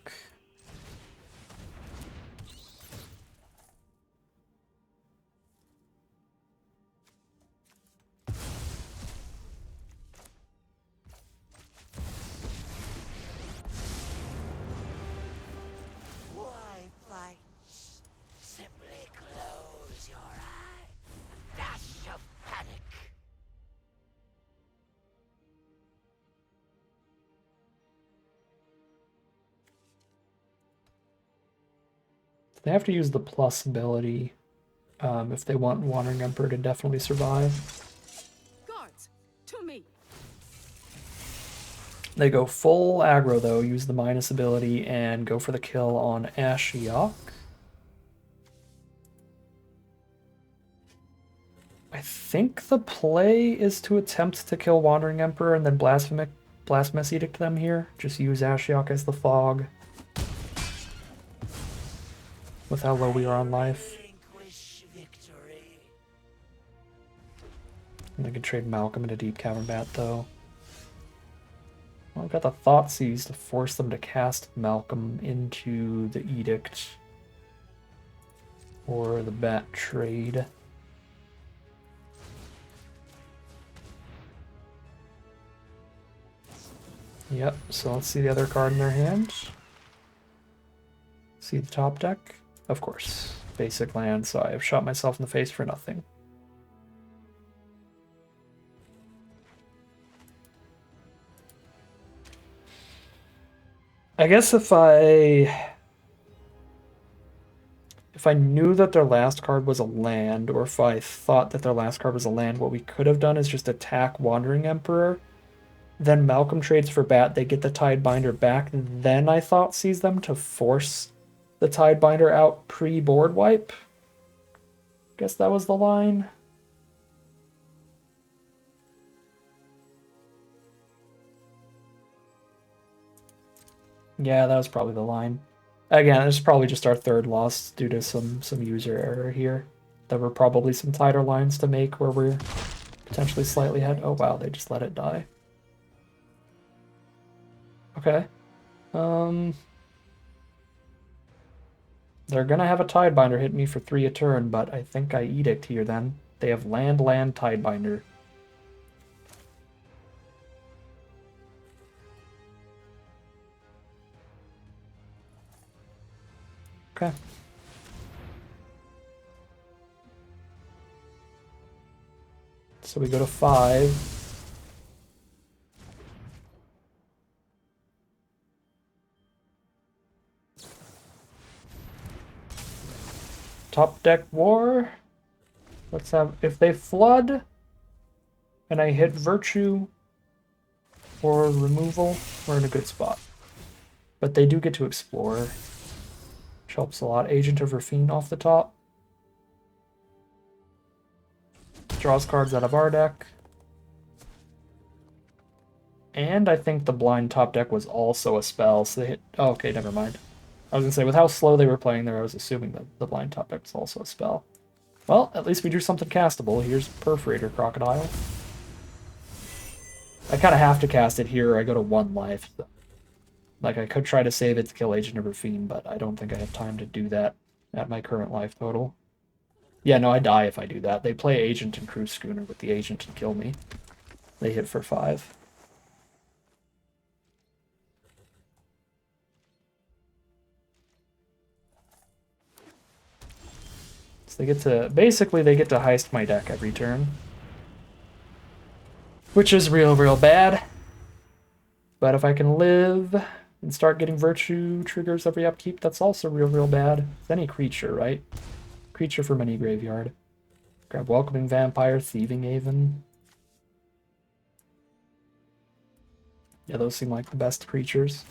Why fight? Simply close your eye. Dash of panic. They have to use the plus ability if they want Wandering Emperor to definitely survive. Guards, to me. They go full aggro though, use the minus ability, and go for the kill on Ashiok. I think the play is to attempt to kill Wandering Emperor and then Blasphemous Edict them here. Just use Ashiok as the fog. With how low we are on life. Relinquish victory. And I can trade Malcolm into Deep Cavern Bat though. Well, I've got the Thoughtseize to force them to cast Malcolm into the Edict. Or the Bat trade. Yep, so let's see the other card in their hand. See the top deck? Of course. Basic land, so I have shot myself in the face for nothing. I guess if I knew that their last card was a land, or if I thought that their last card was a land, what we could have done is just attack Wandering Emperor. Then Malcolm trades for Bat, they get the Tidebinder back, then I thought seize them to force the Tidebinder out pre-board wipe. Guess that was the line. Yeah, that was probably the line. Again, this is probably just our third loss due to some user error here. There were probably some tighter lines to make where we're potentially slightly ahead. Oh wow, they just let it die. Okay. They're gonna have a Tidebinder hit me for 3 a turn, but I think I Edict here then. They have land, Tidebinder. Okay. So we go to 5. Top deck war. Let's have, if they flood and I hit Virtue or removal, we're in a good spot. But they do get to explore, which helps a lot. Agent of Rafine off the top. Draws cards out of our deck. And I think the blind top deck was also a spell, so they hit... Oh, okay, never mind. I was gonna say, with how slow they were playing there, I was assuming that the blind top deck was also a spell. Well, at least we drew something castable. Here's Perforator Crocodile. I kind of have to cast it here, or I go to 1 life. Like, I could try to save it to kill Agent of Rafine, but I don't think I have time to do that at my current life total. Yeah, no, I die if I do that. They play Agent and Cruise Schooner with the Agent and kill me. They hit for 5. So they get to, basically they get to heist my deck every turn. Which is real bad. But if I can live and start getting Virtue triggers every upkeep, that's also real bad. It's any creature, right? Creature from any graveyard. Grab Welcoming Vampire, Thieving Haven. Yeah, those seem like the best creatures.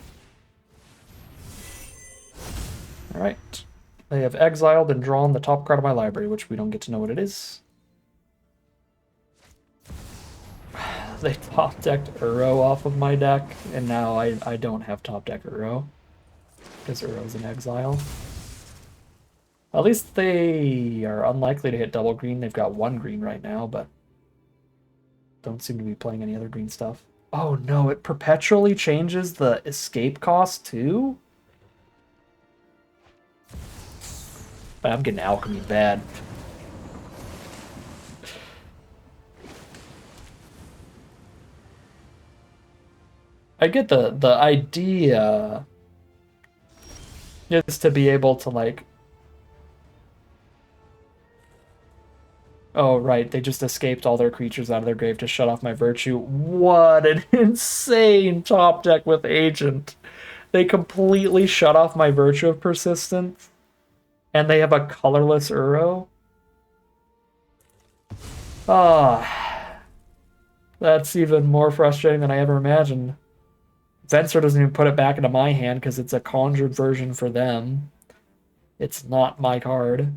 Alright. They have exiled and drawn the top card of my library, which we don't get to know what it is. They top decked Uro off of my deck, and now I don't have top deck Uro. Because Uro's in exile. At least they are unlikely to hit double green. They've got 1 green right now, but don't seem to be playing any other green stuff. Oh no, it perpetually changes the escape cost too? But I'm getting alchemy bad. I get the idea is to be able to like... Oh right, they just escaped all their creatures out of their grave to shut off my Virtue. What an insane top deck with Agent. They completely shut off my Virtue of Persistence. And they have a colorless Uro. Ah, that's even more frustrating than I ever imagined. Venser doesn't even put it back into my hand because it's a conjured version for them. It's not my card.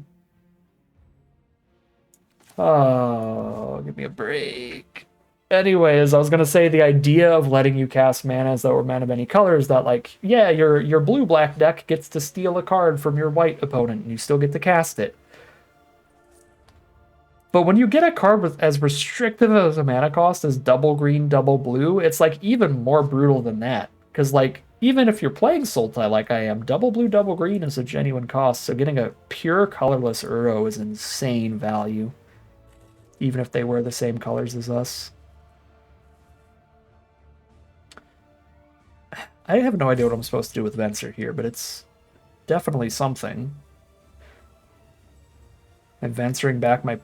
Oh, give me a break. Anyways, I was gonna say the idea of letting you cast mana as though it were mana of any color is that, like, yeah, your blue-black deck gets to steal a card from your white opponent, and you still get to cast it. But when you get a card with as restrictive as a mana cost as double green, double blue, it's like even more brutal than that. Because like, even if you're playing Sultai like I am, double blue, double green is a genuine cost, so getting a pure colorless Uro is insane value. Even if they wear the same colors as us. I have no idea what I'm supposed to do with Venser here, but it's definitely something. And Vensering back my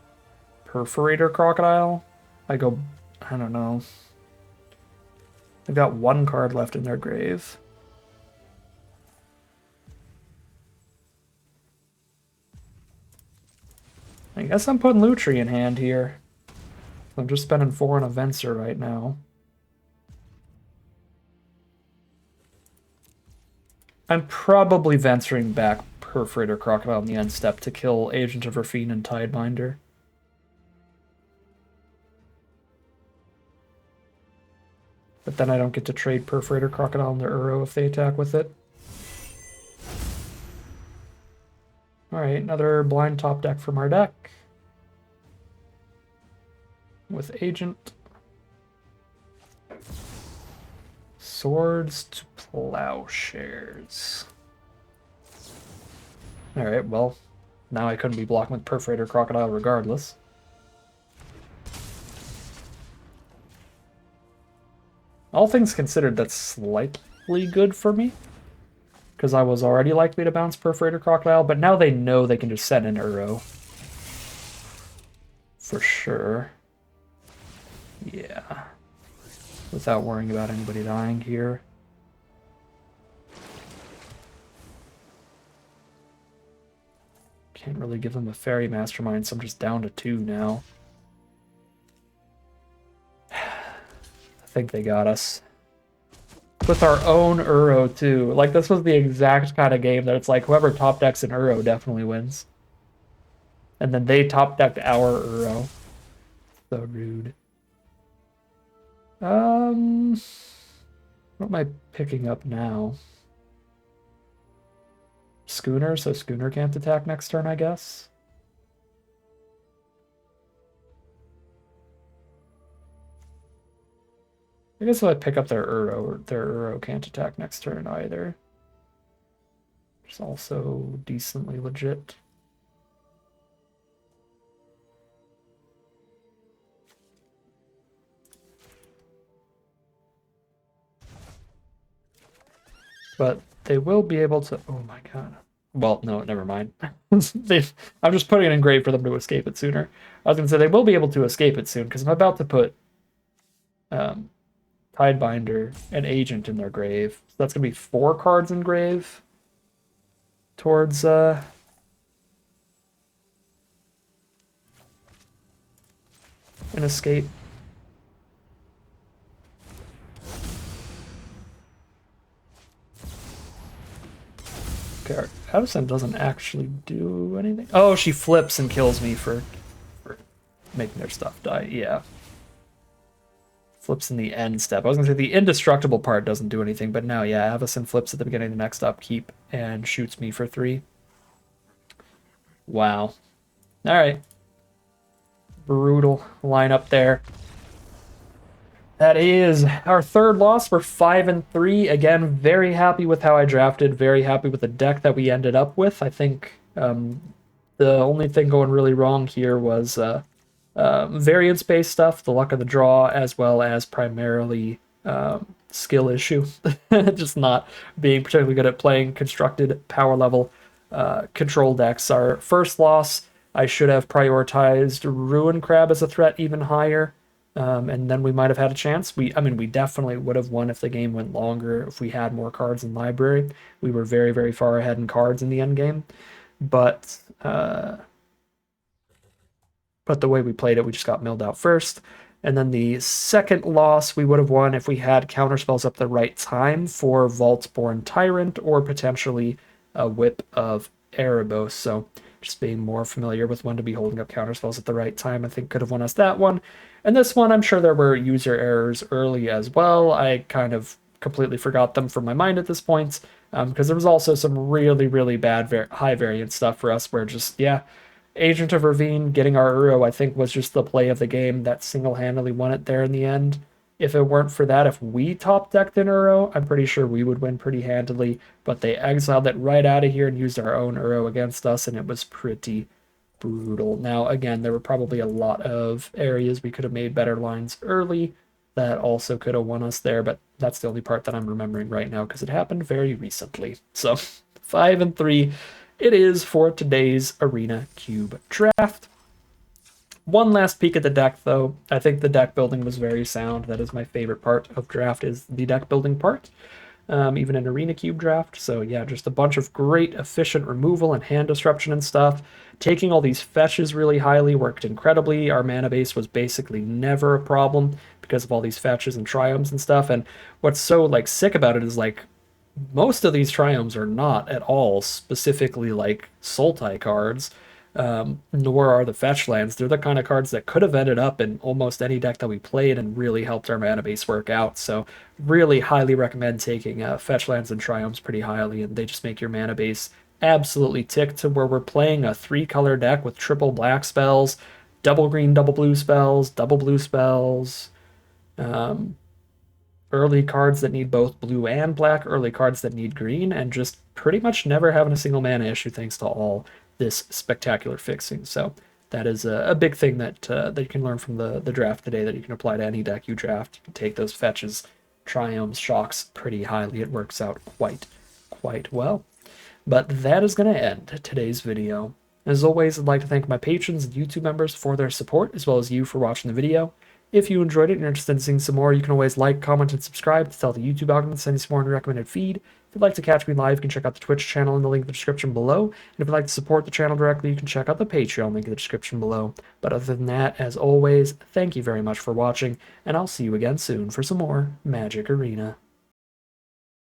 Perforator Crocodile? I don't know. They've got one card left in their grave. I guess I'm putting Lutri in hand here. I'm just spending 4 on a Venser right now. I'm probably venturing back Perforator Crocodile in the end step to kill Agent of Rafine and Tidebinder. But then I don't get to trade Perforator Crocodile into Uro if they attack with it. Alright, another blind top deck from our deck. With Agent. Swords to Plowshares. Alright, well, now I couldn't be blocking with Perforator Crocodile regardless. All things considered, that's slightly good for me. Because I was already likely to bounce Perforator Crocodile, but now they know they can just send an Uro. For sure. Yeah. Without worrying about anybody dying here. Can't really give them a Fairy Mastermind, so I'm just down to 2 now. I think they got us. With our own Uro, too. Like, this was the exact kind of game that it's like, whoever top decks an Uro definitely wins. And then they top decked our Uro. So rude. What am I picking up now? Schooner, so Schooner can't attack next turn, I guess. I guess if I pick up their Uro can't attack next turn either. Which is also decently legit. But they will be able to... Oh my god. Well, no, never mind. I'm just putting it in grave for them to escape it sooner. I was going to say they will be able to escape it soon, because I'm about to put Tidebinder and Agent in their grave. So that's going to be 4 cards in grave towards... an escape. Okay, Addison doesn't actually do anything. Oh, she flips and kills me for making their stuff die. Yeah. Flips in the end step. I was going to say the indestructible part doesn't do anything, but no, yeah, Avacyn flips at the beginning of the next upkeep and shoots me for 3. Wow. Alright. Brutal lineup there. That is our 3rd loss. We're 5-3. Again, very happy with how I drafted. Very happy with the deck that we ended up with. I think the only thing going really wrong here was variance-based stuff, the luck of the draw, as well as primarily skill issue. Just not being particularly good at playing constructed power level control decks. Our first loss, I should have prioritized Ruin Crab as a threat even higher. And then we might have had a chance. We definitely would have won if the game went longer, if we had more cards in library. We were very, very far ahead in cards in the end game. But the way we played it, we just got milled out first. And then the second loss we would have won if we had counterspells up the right time for Vaultborn Tyrant or potentially a Whip of Erebos. So just being more familiar with when to be holding up counterspells at the right time, I think could have won us that one. And this one, I'm sure there were user errors early as well. I kind of completely forgot them from my mind at this point, because there was also some really, really bad high variance stuff for us where just, yeah, Agent of Ravine getting our Uro, I think, was just the play of the game that single-handedly won it there in the end. If it weren't for that, if we top-decked an Uro, I'm pretty sure we would win pretty handily, but they exiled it right out of here and used our own Uro against us, and it was pretty brutal. Now, again, there were probably a lot of areas we could have made better lines early, that also could have won us there, but that's the only part that I'm remembering right now because it happened very recently. So 5-3 it is for today's Arena Cube draft. One last peek at the deck, though. I think the deck building was very sound. That is my favorite part of draft, is the deck building part, even in Arena Cube draft. So yeah, just a bunch of great efficient removal and hand disruption and stuff. Taking all these fetches really highly worked incredibly. Our mana base was basically never a problem because of all these fetches and triomes and stuff. And what's so like sick about it is like most of these triomes are not at all specifically like Sultai cards, nor are the fetch lands. They're the kind of cards that could have ended up in almost any deck that we played and really helped our mana base work out. So really highly recommend taking fetch lands and triomes pretty highly, and they just make your mana base absolutely tick to where we're playing a 3-color deck with triple black spells, double green, double blue spells, double blue spells, early cards that need both blue and black, early cards that need green, and just pretty much never having a single mana issue thanks to all this spectacular fixing. So that is a big thing that that you can learn from the draft today that you can apply to any deck you draft. You can take those fetches, triomes, shocks pretty highly. It works out quite well. But that is going to end today's video. As always, I'd like to thank my patrons and YouTube members for their support, as well as you for watching the video. If you enjoyed it and you're interested in seeing some more, you can always like, comment, and subscribe to tell the YouTube algorithm to send you some more in the recommended feed. If you'd like to catch me live, you can check out the Twitch channel in the link in the description below. And if you'd like to support the channel directly, you can check out the Patreon link in the description below. But other than that, as always, thank you very much for watching, and I'll see you again soon for some more Magic Arena.